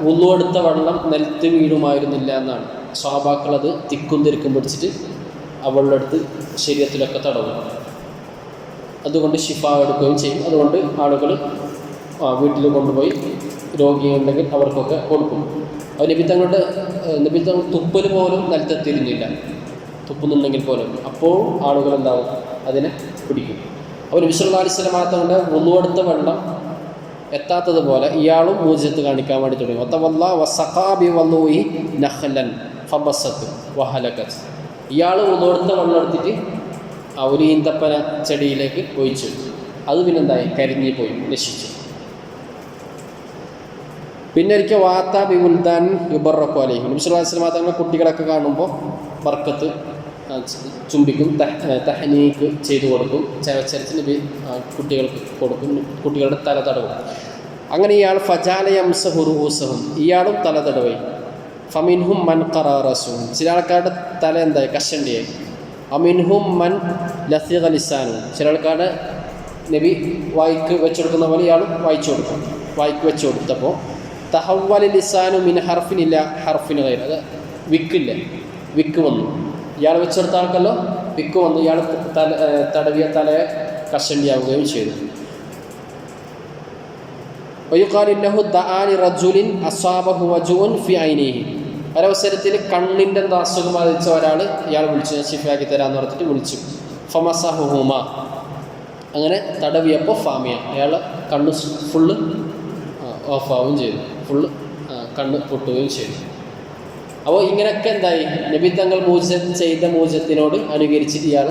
A: വുളു എടുത്ത വെള്ളം നിലത്ത് വീഴുമായിരുന്നില്ല എന്നാണ്. സ്വഹാബാക്കൾ അത് തിക്കും തിരക്കും പിടിച്ചിട്ട് ആ വെള്ളം എടുത്ത് ശരീരത്തിലൊക്കെ തടവും. അതുകൊണ്ട് ശിഫ എടുക്കുകയും ചെയ്യും. അതുകൊണ്ട് ആളുകൾ വീട്ടിൽ കൊണ്ടുപോയി രോഗിയുണ്ടെങ്കിൽ അവർക്കൊക്കെ കൊടുക്കും. അത് നബി തങ്ങൾ തുപ്പൽ പോലും നിലത്തെത്തിയിരുന്നില്ല, തുപ്പുന്നുണ്ടെങ്കിൽ പോലും. അപ്പോൾ ആളുകൾ എന്താവും, അതിനെ പിടിക്കും. അപ്പോൾ നബി സല്ലല്ലാഹു അലൈഹി വസല്ലം തങ്ങളുടെ വുളു എടുത്ത വെള്ളം എത്താത്തതുപോലെ ഇയാളും മൂജിസത്ത് കാണിക്കാൻ വേണ്ടി തുടങ്ങി. വതവല്ല വസഖാബി വല്ലൂഹി നഖ്ലൻ ഫബസത്ത് വഹലകത്ത്. ഇയാൾ വുളു എടുത്ത വെള്ളം എടുത്തിട്ട് ആ ഒരു ഈന്തപ്പന ചെടിയിലേക്ക് ഒഴിച്ചു. അത് പിന്നെന്തായി, കരിഞ്ഞു പോയി, നശിച്ചു. പിന്നെ ഒരിക്കൽ വാത്ത ബിഉൽദാൻ യുബറക്കു അലൈഹിം, നബി സല്ലല്ലാഹു അലൈഹി വസല്ലം തങ്ങൾ കുട്ടികളൊക്കെ കാണുമ്പോൾ ബർക്കത്ത് ചുംബിക്കും, തഹ്നീക്ക് ചെയ്തു കൊടുക്കും, ചവച്ചരച്ച് നബി കുട്ടികൾക്ക് കൊടുക്കും, കുട്ടികളുടെ തല തടവും. അങ്ങനെ ഇയാൾ ഫജാല യംസഹു റൂസഹും, ഇയാളും തല തടവി. ഫമിൻഹും മൻ ഖറാറസും, ചില ആൾക്കാരുടെ തല എന്തായി, കഷണ്ടിയായി. അമിൻഹും മൻ ലസിഗ ലിസാനും, ചില ആൾക്കാരുടെ നബി വായിക്ക് വെച്ചുകൊടുക്കുന്ന പോലെ ഇയാളും വായിച്ചു കൊടുക്കും. വായിക്ക് വെച്ച് കൊടുത്തപ്പോൾ തഹവ്വല ലിസാനു മിൻ ഹർഫിനില്ല ഹർഫിന് കയറി, അത് വിക്കില്ല, വിക്ക് വന്നു. ഇയാൾ വെച്ചെടുത്ത ആൾക്കല്ലോ വിക്ക് വന്നു, ഇയാൾ തടവിയ തലയെ കഷണ്ടിയാവുകയും ചെയ്തു. ഒരവസരത്തിൽ കണ്ണിൻ്റെ എന്തോ അസുഖം ബാധിച്ച ഒരാൾ ഇയാൾ വിളിച്ചു, ഷിഫാക്കി തരാമെന്ന് പറഞ്ഞിട്ട് വിളിച്ചു. ഫമസഹുമ, അങ്ങനെ തടവിയപ്പോൾ ഫാമിയ, അയാൾ കണ്ണ് ഫുള്ള് ഓഫാവുകയും ചെയ്തു, ഫുള്ള് കണ്ണ് പൊട്ടുകയും ചെയ്തു. അപ്പോൾ ഇങ്ങനെയൊക്കെ എന്തായി, നബി തങ്ങൾ മൂജിസത്ത് ചെയ്ത മൂജിസത്തിനോട് അനുകരിച്ചിട്ട് ഇയാൾ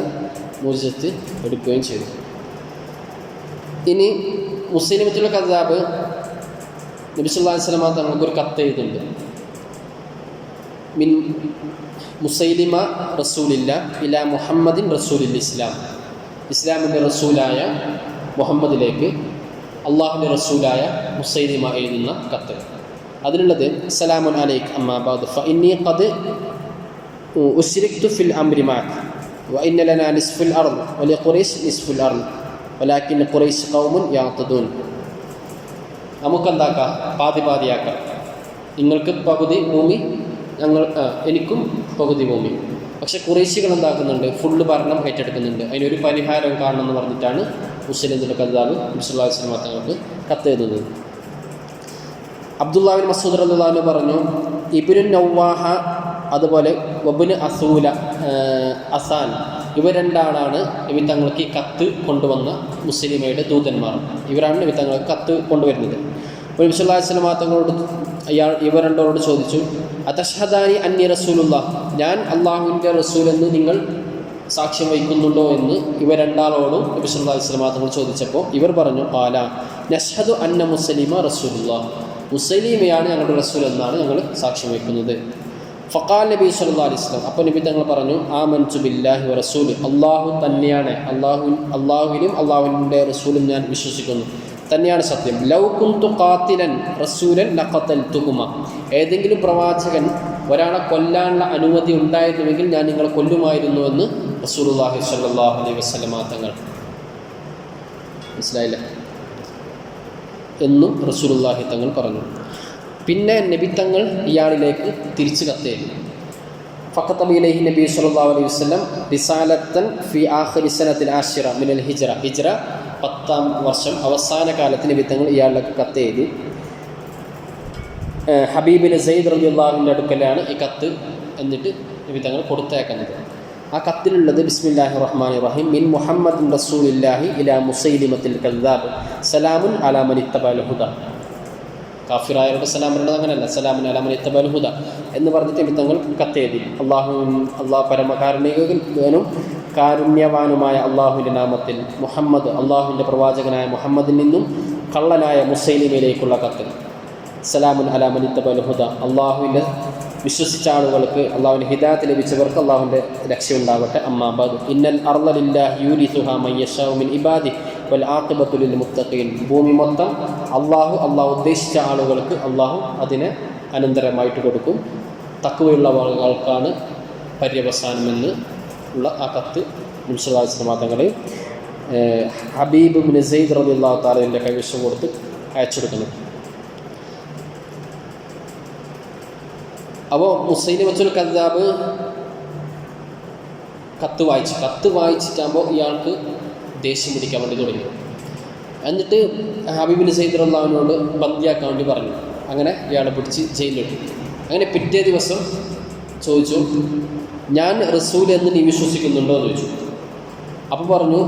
A: മൂജിസത്ത് എടുക്കുകയും ചെയ്തു. ഇനി മുസ്ലിമത്തുൽ കദ്ദാബ് നബി സല്ലല്ലാഹു അലൈഹി വസല്ലം തങ്ങൾക്കൊരു കത്ത് എഴുതുന്നുണ്ട്. മിൻ മുസൈലിമ റസൂലില്ല ഇലാ മുഹമ്മദിൻ റസൂലിൽ ഇസ്ലാം, ഇസ്ലാമിൻ്റെ റസൂലായ മുഹമ്മദിലേക്ക് അള്ളാഹുവിൻ്റെ റസൂലായ മുസൈലിമ എഴുതുന്ന കത്ത്. അതിലുള്ളത് സലാമുൻ അലൈക് അമ്മാ ബഅദ് ഫഇന്നി ഖദ് ഉശ്രിക്തു ഫിൽ അംരി മഅക വഇന്ന ലനാ നിസ്ഫുൽ അർദ് വലിഖുറൈശ് നിസ്ഫുൽ അർദ് വലാകിൻ ഖുറൈശ് ഖൗമുൻ യഅ്തദൂൻ. നമുക്കെന്താക്കാം, പാതി പാതിയാക്കാം. നിങ്ങൾക്ക് പകുതി ഭൂമി, എനിക്കും പകുതി ഭൂമി. പക്ഷെ ഖുറൈശികൾ എന്താക്കുന്നുണ്ട്, ഫുള്ള് ഭരണം ഏറ്റെടുക്കുന്നുണ്ട്. അതിനൊരു പരിഹാരം കാണണമെന്ന് പറഞ്ഞിട്ടാണ് മുസ്ലിം കദ്ദാബ് നബി സല്ലല്ലാഹു അലൈഹി വസല്ലം തങ്ങൾക്ക് കത്തെഴുതുന്നത്. അബ്ദുല്ലാഹിബ്ൻ മസ്ഊദ് റളിയല്ലാഹു അൻഹു പറഞ്ഞു, ഇബ്നു നവ്വാഹ അതുപോലെ വബ്നു അസാൻ, ഇവർ രണ്ടാളാണ് നബി തങ്ങൾക്ക് ഈ കത്ത് കൊണ്ടുവന്ന മുസ്ലിമയുടെ ദൂതന്മാർ. ഇവരാണ് നബി തങ്ങൾക്ക് കത്ത് കൊണ്ടുവരുന്നത്. അപ്പോൾ നബി സല്ലല്ലാഹു അലൈഹി വസല്ലം തങ്ങളോട് ഇവർ രണ്ടോരോട് ചോദിച്ചു, അതഷ്ഹദാനി അന്നി റസൂലുള്ളാഹ്, ഞാൻ അള്ളാഹുവിൻ്റെ റസൂൽ എന്ന് നിങ്ങൾ സാക്ഷ്യം വഹിക്കുന്നുണ്ടോ എന്ന് ഇവർ രണ്ടാളോടും നബി സല്ലല്ലാഹു അലൈഹി വസല്ലം തങ്ങൾ ചോദിച്ചപ്പോൾ ഇവർ പറഞ്ഞു, ഖാല നഷ്ഹദു അന്ന മുസ്ലിമ റസൂലുള്ളാഹ്, മുസ്ലിമയാണ് ഞങ്ങളുടെ റസൂൽ എന്നാണ് ഞങ്ങൾ സാക്ഷ്യം വഹിക്കുന്നത്. ഫഖാൽ നബി സല്ലല്ലാഹു അലൈഹി വസല്ലം, അപ്പോൾ നബി തങ്ങൾ പറഞ്ഞു, ആമൻതു ബില്ലാഹി വ റസൂലി, അള്ളാഹു തന്നെയാണ്, അള്ളാഹുവിനും അള്ളാഹുവിൻ്റെ റസൂലും ഞാൻ വിശ്വസിക്കുന്നു, തന്നെയാണ് സത്യം. ലൗ കുന്തു ഖാതിലൻ റസൂലൻ ലഖതൽതുകുമ, ഏതെങ്കിലും പ്രവാചകൻ ഒരാളെ കൊല്ലാനുള്ള അനുമതി ഉണ്ടായിരുന്നുവെങ്കിൽ ഞാൻ നിങ്ങളെ കൊല്ലുമായിരുന്നുവെന്ന് റസൂലുള്ളാഹി സ്വല്ലല്ലാഹു അലൈഹി വസല്ലം തങ്ങൾ, മനസ്സിലായില്ല എന്നും റസൂലുള്ളാഹി തങ്ങൾ പറഞ്ഞു. പിന്നെ നബി തങ്ങൾ ഇയാളിലേക്ക് തിരിച്ചു കത്തെഴുതി. ഫഖതബ ഇലൈഹി നബി സ്വല്ലല്ലാഹു അലൈഹി വസല്ലം റിസാലത്തൻ ഫി ആഖിരി സനത്തിൽ ആശിറ മിനൽ ഹിജ്റ, ഹിജ്റ 10ാം വർഷം അവസാന കാലത്ത് നബി തങ്ങൾ ഇയാളിലേക്ക് കത്തെഴുതി. ഹബീബിൻ സയ്യിദ് റളിയല്ലാഹു അൻഹുവിൻ്റെ അടുക്കലാണ് ഈ കത്ത് എന്നിട്ട് നബി തങ്ങൾ കൊടുത്തയക്കുന്നത്. ആ കത്തിലുള്ളത് ബിസ്മില്ലാഹിർ റഹ്മാനിർ റഹീം, മിൻ മുഹമ്മദിൻ റസൂലില്ലാഹി ഇലാ മുസൈലിമത്തിൽ കദ്ദാബ് സലാമുൻ അലാ മൻ ഇത്തബഅൽ ഹുദ. കാഫിറായവരുടെ സലാം പറയുന്നത് അങ്ങനെയല്ല, സലാമുൻ അലാ മൻ ഇത്തബഅൽ ഹുദ എന്ന് പറഞ്ഞിട്ട് നബി തങ്ങൾ കത്തെഴുതി. അള്ളാഹു പരമകാരുണികനും കാരുണ്യവാനുമായ അള്ളാഹുവിൻ്റെ നാമത്തിൽ മുഹമ്മദ്, അള്ളാഹുവിൻ്റെ പ്രവാചകനായ മുഹമ്മദിൽ നിന്നും കള്ളനായ മുസൈലിമയിലേക്കുള്ള കത്ത്. സലാമുൻ അലാ മൻ ഇത്തബഅൽ ഹുദ, അള്ളാഹുവിൻ്റെ വിശ്വസിച്ച ആളുകൾക്ക്, അള്ളാഹുവിൻ്റെ ഹിദായത്ത് ലഭിച്ചവർക്ക് അള്ളാഹുവിൻ്റെ രക്ഷ ഉണ്ടാവട്ടെ. അമ്മാ ബഅദ് ഇന്നൽ അർള ലില്ലാഹി യൂരിസുഹാ മൻ യശാഉ മിൻ ഇബാദിഹി വൽ ആഖിബത്തു ലിൽ മുത്തഖീൻ. ഭൂമി മൊത്തം അള്ളാഹു ഉദ്ദേശിച്ച ആളുകൾക്ക് അള്ളാഹു അതിനെ അനന്തരമായിട്ട് കൊടുക്കും. തഖ്വയുള്ള ആളുകൾക്കാണ് പര്യവസാനമെന്ന് ഉള്ള ആ കത്ത് നബി സല്ലല്ലാഹു അലൈഹി വസല്ലം തങ്ങൾ ഹബീബ് ഇബ്നു സയ്യിദ് റളിയല്ലാഹു തആലയുടെ കൈവശം കൊടുത്ത് അയച്ചെടുക്കുന്നു. അപ്പോൾ മുസൈലിമത്തുൽ കദ്ദാബ് കത്ത് വായിച്ചിട്ടാകുമ്പോൾ ഇയാൾക്ക് ദേഷ്യം പിടിക്കാൻ വേണ്ടി തുടങ്ങി. എന്നിട്ട് ഹബീബിൻ സയ്യിദ് റളിയല്ലാഹുവിനോട് ബന്ദിയാക്കാൻ വേണ്ടി പറഞ്ഞു. അങ്ങനെ ഇയാളെ പിടിച്ച് ജയിലിലിട്ടു. അങ്ങനെ പിറ്റേ ദിവസം ചോദിച്ചു, ഞാൻ റസൂൽ എന്ന് നീ വിശ്വസിക്കുന്നുണ്ടോ എന്ന് ചോദിച്ചു. അപ്പോൾ പറഞ്ഞു,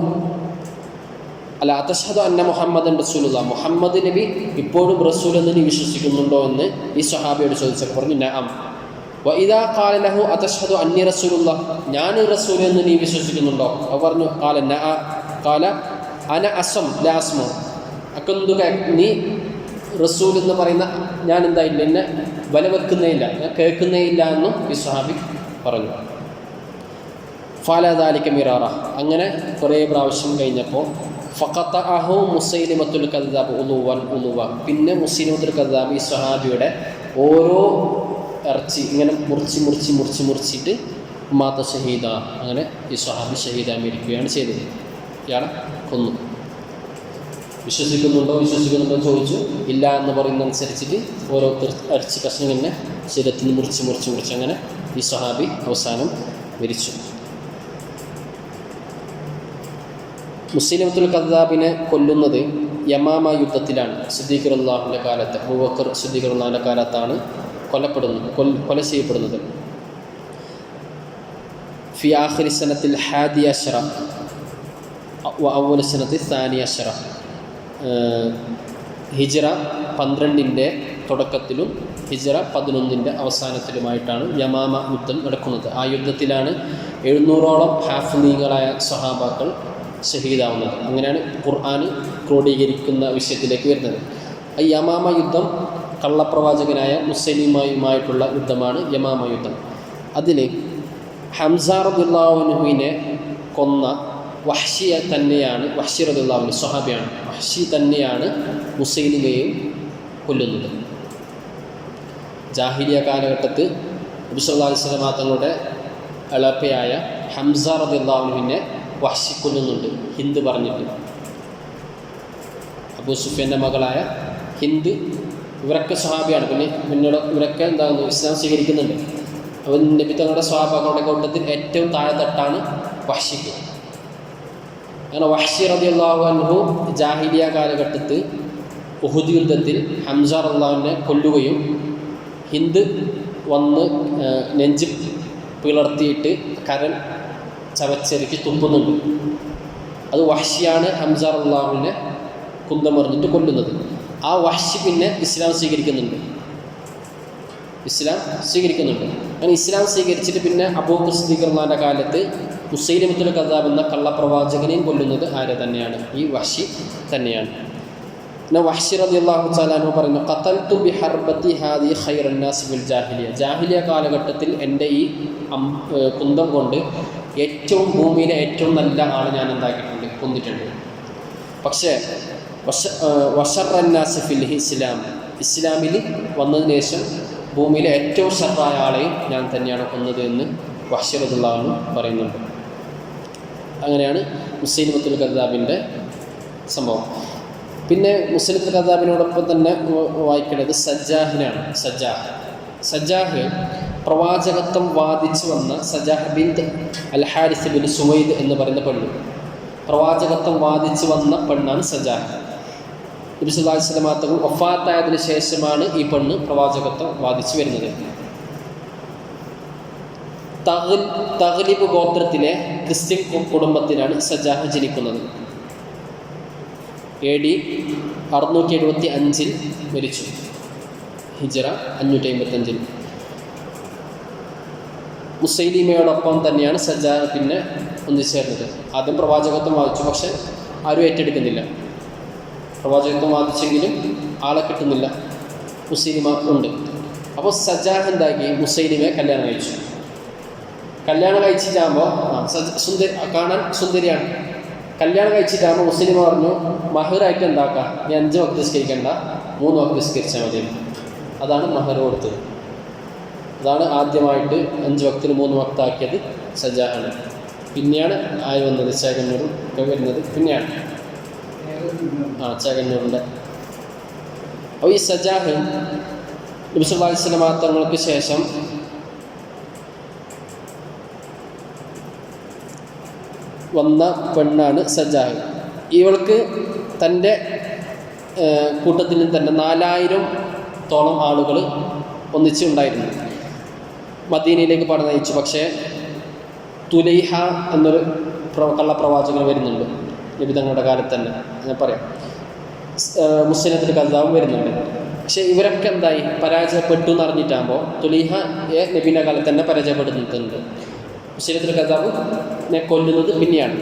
A: അല്ല അതഷ്ഹദു അന്ന മുഹമ്മദൻ റസൂലുള്ളാ, മുഹമ്മദ് നബി ഇപ്പോഴും റസൂൽ എന്ന് നീ വിശ്വസിക്കുന്നുണ്ടോ എന്ന് ഈ സ്വഹാബിയോട് ചോദിച്ചപ്പോൾ പറഞ്ഞു, നഅം, വഇദാ ഖാല ലഹു അതശ്ഹദു അന്നി റസൂലുള്ളാഹ്, ഞാൻ റസൂൽ എന്ന് നീ വിശ്വസിക്കുന്നുണ്ടോ? അവർ പറഞ്ഞു ഖാല അന അസം ലാ അസ്മു അക്കന്തുക, നീ റസൂൽ എന്ന് പറയുന്ന ഞാൻ എന്തായില്ല, എന്നെ വില വെക്കുന്നേ ഇല്ല, ഞാൻ കേൾക്കുന്നേ ഇല്ല എന്നും ഈ സ്വഹാബി പറഞ്ഞു. ഫഅല ദാലിക മിറാറ, അങ്ങനെ കുറേ പ്രാവശ്യം കഴിഞ്ഞപ്പോൾ ഫഖതഅഹു മുസൈലിമത്തുൽ കദ്ദാബ് ഉളുവ, പിന്നെ മുസൈലിമത്തുൽ കദ്ദാബ് ഈ സ്വഹാബിയുടെ ഓരോ ഇറച്ചി ഇങ്ങനെ മുറിച്ചിട്ട് മാത ഷഹീദ, അങ്ങനെ ഈ സ്വഹാബി ഷഹീദായിരിക്കുകയാണ് ചെയ്തത്. ഇയാളെ കൊന്നു. വിശ്വസിക്കുന്നുണ്ടോ ചോദിച്ചു. ഇല്ല എന്ന് പറയുന്നതനുസരിച്ചിട്ട് ഓരോ ഇറച്ചി കഷ്ണം ഇങ്ങനെ ശരീരത്തിൽ മുറിച്ച് അങ്ങനെ ഈ സ്വഹാബി അവസാനം മരിച്ചു. മുസ്ലിമത്തുൽ കദ്ദാബിനെ കൊല്ലുന്നത് യമാമ യുദ്ധത്തിലാണ്. സിദ്ദീഖ് റളിയല്ലാഹുവിൻ്റെ കാലത്ത്, അബൂബക്കർ സിദ്ദീഖ് റളിയല്ലാഹുവിൻ്റെ കാലത്താണ് കൊല ചെയ്യപ്പെടുന്നത്. ഫി ആഖിരി സനത്തിൽ 11 വ അവ്വല സനത്തിൽ 12, ഹിജ്റ 12ൻ്റെ തുടക്കത്തിലും ഹിജ്റ 11ൻ്റെ അവസാനത്തിലുമായിട്ടാണ് യമാമ യുദ്ധം നടക്കുന്നത്. ആ യുദ്ധത്തിലാണ് 700ഓളം ഹാഫിളീങ്ങളായ സ്വഹാബാക്കൾ ഷഹീദാവുന്നത്. അങ്ങനെയാണ് ഖുർആൻ ക്രോഡീകരിക്കുന്ന വിഷയത്തിലേക്ക് വരുന്നത്. ഈ യമാമ യുദ്ധം കള്ളപ്രവാചകനായ മുസ്ലിമായുമായിട്ടുള്ള യുദ്ധമാണ് യമാമ യുദ്ധം. അതിൽ ഹംസ റളിയല്ലാഹു അൻഹുവിനെ കൊന്ന വഹ്ശി തന്നെയാണ്, വഹ്ശി റളിയല്ലാഹു അൻഹു സ്വഹാബിയാണ്, വഹ്ശി തന്നെയാണ് മുസൈലിമയെയും കൊല്ലുന്നത്. ജാഹിലിയ കാലഘട്ടത്തിൽ നബി സല്ലല്ലാഹു അലൈഹി വസല്ലം തങ്ങളുടെ എളപ്പയായ ഹംസ റളിയല്ലാഹു അൻഹുവിനെ വഹ്ശി കൊല്ലുന്നുണ്ട്, ഹിന്ദ് പറഞ്ഞിട്ട്. അബൂ സുഫിയാൻ്റെ മകളായ ഹിന്ദ്, ഇവരൊക്കെ സ്വഹാബിയാണ്. പിന്നീട് ഇവരൊക്കെ എന്താകുന്നു, ഇസ്ലാം സ്വീകരിക്കുന്നുണ്ട്. അപ്പോൾ നബി തങ്ങളുടെ സ്വഹാബാക്കളുടെ കൂട്ടത്തിൽ ഏറ്റവും താഴെത്തട്ടാണ് വഹ്ശിക്ക്. അങ്ങനെ വഹ്ശി റളിയല്ലാഹു അൻഹു ജാഹിലിയ കാലഘട്ടത്തിൽ ഉഹുദ് യുദ്ധത്തിൽ ഹംസ റളിയല്ലാഹുവിനെ കൊല്ലുകയും ഹിന്ദ് വന്ന് നെഞ്ച് പിളർത്തിയിട്ട് കരൾ ചവച്ചെറുക്കി തുപ്പുന്നുണ്ട്. അത് വഹ്ശിയാണ് ഹംസ റളിയല്ലാഹുവിനെ കുന്തമെറിഞ്ഞിട്ട് കൊല്ലുന്നത്. ആ വഹ്ശി പിന്നെ ഇസ്ലാം സ്വീകരിക്കുന്നുണ്ട്. അങ്ങനെ ഇസ്ലാം സ്വീകരിച്ചിട്ട് പിന്നെ അബൂബക്കർ സിദ്ദീഖ് റളിയല്ലാഹുവിൻ്റെ കാലത്ത് മുസൈലിമത്തുൽ കദ്ദാബ് എന്ന കള്ളപ്രവാചകനെയും കൊല്ലുന്നത് ആരെ തന്നെയാണ്? ഈ വഹ്ശി തന്നെയാണ്. പിന്നെ വഹ്ശി റളിയല്ലാഹു തആല അൻഹു പറയുന്നു, ഖതൽതു ബിഹർബതി ഹാദി ഖൈറൻ നാസ് ബിൽ ജാഹിലിയ, ജാഹിലിയ കാലഘട്ടത്തിൽ എൻ്റെ ഈ കുന്തം കൊണ്ട് ഭൂമിയിലെ ഏറ്റവും നല്ല ആൾ ഞാൻ എന്താക്കിയിട്ടുണ്ട്, കൊന്നിട്ടുണ്ട്. പക്ഷേ വശറന്നാസ് ഫിൽ ഇസ്ലാം, ഇസ്ലാമിൽ വന്നതിന് ശേഷം ഭൂമിയിലെ ഏറ്റവും ഷർറായ ആളെയും ഞാൻ തന്നെയാണ് കൊന്നത് എന്ന് വഹ്ശി റളിയല്ലാഹു അൻഹു പറയുന്നുണ്ട്. അങ്ങനെയാണ് മുസൈലിമത്തുൽ കദ്ദാബിൻ്റെ സംഭവം. പിന്നെ മുസൈലിമത്തുൽ കദ്ദാബിനോടൊപ്പം തന്നെ വായിക്കേണ്ടത് സജ്ജാഹിനാണ്. സജ്ജാഹ് പ്രവാചകത്വം വാദിച്ചു വന്ന സജാഹ് ബിൻത് അൽ ഹാരിസ് ബിൻ സുവൈദ് എന്ന് പറയുന്ന പെണ്ണ്, പ്രവാചകത്വം വാദിച്ചു വന്ന പെണ്ണാണ് സജാഹ്. നബി സല്ലല്ലാഹു അലൈഹി വസല്ലം തങ്ങൾ വഫാത്തായതിനു ശേഷമാണ് ഈ പെണ്ണ് പ്രവാചകത്വം വാദിച്ചു വരുന്നത്. തഗ്ലിബ് ഗോത്രത്തിലെ ക്രിസ്ത്യൻ കുടുംബത്തിലാണ് സജാഹ് ജനിക്കുന്നത്. AD 675 മരിച്ചു, ഹിജ്റ 555. മുസൈലിമയോടൊപ്പം തന്നെയാണ് സജാഹ് പിന്നെ ഒന്നിച്ചേർന്നത്. ആദ്യം പ്രവാചകത്വം വാദിച്ചു, പക്ഷെ ആരും ഏറ്റെടുക്കുന്നില്ല. പ്രവാചകത്വം വാദിച്ചെങ്കിലും ആളെ കിട്ടുന്നില്ല, മുസൈലിമ ഉണ്ട്. അപ്പോൾ സജാഹ് എന്താക്കി, മുസൈലിമയെ കല്യാണം കഴിച്ചു. കല്യാണം കഴിച്ചിട്ടാകുമ്പോൾ കാണാൻ സുന്ദരിയാണ്. കല്യാണം കഴിച്ചിട്ടാകുമ്പോൾ മുസ്ലിം പറഞ്ഞു, മഹറായിട്ട് എന്താക്കാം, നീ 5 വക്ത് നിസ്കരിക്കണ്ട, 3 വക്ത് നിസ്കരിച്ചാൽ മതി. അതാണ് മഹർ കൊടുത്തത്. അതാണ് ആദ്യമായിട്ട് 5 വക്തിന് 3 വക്താക്കിയത് സജാഹാണ്. പിന്നെയാണ് ആയി വന്നത് ചേകന്നൂറും ഒക്കെ വരുന്നത് പിന്നെയാണ്. ചേകന്നൂറിൻ്റെ. അപ്പോൾ ഈ സജാഹ് നബി സല്ലല്ലാഹു അലൈഹി വസല്ലം തങ്ങൾക്ക് ശേഷം വന്ന പെണ്ണാണ് സജാഹ്. ഇവൾക്ക് തൻ്റെ കൂട്ടത്തിൽ തന്നെ 4000-ഓളം ആളുകൾ ഒന്നിച്ചുണ്ടായിരുന്നു. മദീനയിലേക്ക് പഠനം നയിച്ചു. പക്ഷേ തുലൈഹ എന്നൊരു കള്ളപ്രവാചകൻ വരുന്നുണ്ട് നബി തങ്ങളുടെ കാലത്ത് തന്നെ, ഞാൻ പറയാം. മുസ്ലിനത്തിൽ കഥാവും വരുന്നുണ്ട്. പക്ഷെ ഇവരൊക്കെ എന്തായി പരാജയപ്പെട്ടു എന്ന് അറിഞ്ഞിട്ടാകുമ്പോൾ തുലൈഹയെ നബീൻ്റെ കാലത്ത് തന്നെ പരാജയപ്പെടുന്നുണ്ട്. മുസ്ലിനത്തിൽ കഥാവ് കൊല്ലുന്നത് പിന്നെയാണ്.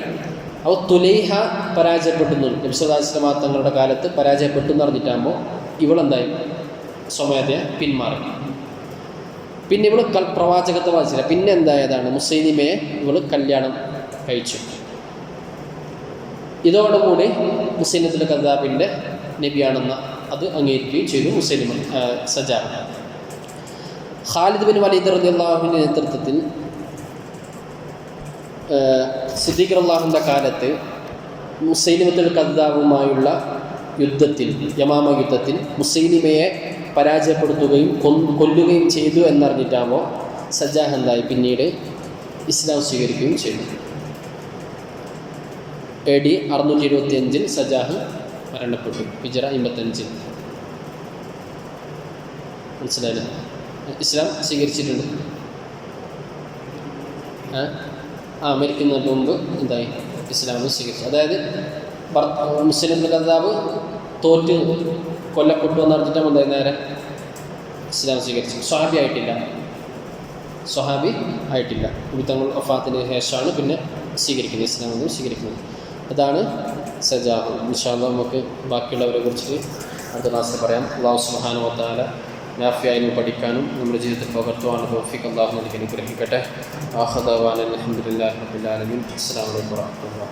A: അപ്പോൾ തുലൈഹ പരാജയപ്പെടുന്നു നബി സല്ലല്ലാഹു അലൈഹി വസല്ലം തങ്ങളുടെ കാലത്ത് പരാജയപ്പെട്ടു എന്ന് അറിഞ്ഞിട്ടാകുമ്പോൾ ഇവളെന്തായി സ്വമേധയെ പിന്മാറി. പിന്നെ ഇവൾ പ്രവാചകത്വം വായിച്ചില്ല. പിന്നെ എന്തായതാണ് മുസൈലിമയെ ഇവൾ കല്യാണം കഴിച്ചു. ഇതോടുകൂടി മുസൈലത്തുൽ കദ്ദാബിൻ്റെ നബിയാണെന്ന അത് അംഗീകരിക്കുകയും ചെയ്തു മുസൈലിമ സജാഹ്. ഖാലിദ് ബിൻ വലീദ് റളിയല്ലാഹുവിൻ്റെ നേതൃത്വത്തിൽ സിദ്ദീഖ് റളിയല്ലാഹുവിൻ്റെ കാലത്ത് മുസൈലിമത്തുൽ കദ്ദാബുമായുള്ള യുദ്ധത്തിൽ, യമാമ യുദ്ധത്തിൽ മുസൈലിമയെ പരാജയപ്പെടുത്തുകയും കൊല്ലുകയും ചെയ്തു എന്നറിഞ്ഞിട്ടാകുമ്പോൾ സജാഹ് എന്തായി പിന്നീട് ഇസ്ലാം സ്വീകരിക്കുകയും ചെയ്തു. AD 675 സജാഹ് മരണപ്പെട്ടു. ഹിജ്റ 55. മനസ്സിലായില്ലേ? ഇസ്ലാം സ്വീകരിച്ചിട്ടുണ്ട്. മരിക്കുന്നതിന് മുമ്പ് എന്തായി ഇസ്ലാം സ്വീകരിച്ചു. അതായത് മുസ്ലിം കദ്ദാബ് തോറ്റ് കൊല്ലപ്പെട്ടു എന്ന് അറിഞ്ഞിട്ടാണ് എന്തായി നേരെ ഇസ്ലാം സ്വീകരിച്ചു. സ്വഹാബി ആയിട്ടില്ല. തങ്ങൾ വഫാത്തിന് ശേഷമാണ് പിന്നെ സ്വീകരിക്കുന്നത്, ഇസ്ലാം ഒന്നും സ്വീകരിക്കുന്നത്. അതാണ് സജാഹ്. ഇൻഷാ അല്ലാഹ് നമുക്ക് ബാക്കിയുള്ളവരെ കുറിച്ച് അടുത്ത ക്ലാസ്സിൽ പറയാം. അല്ലാഹു സുബ്ഹാനഹു വ തആല നാഫിയായി പഠിക്കാനും നമ്മുടെ ജീവിതത്തിൽ പകർത്തുവാനും തൗഫീഖ് അല്ലാഹു നൽകി അനുഗ്രഹിക്കട്ടെ. ആഖിറു ദഅവാനാ അൽഹംദുലില്ലാഹി റബ്ബിൽ ആലമീൻ. അസ്സലാമു അലൈക്കും വറഹ്മത്തുള്ളാഹി.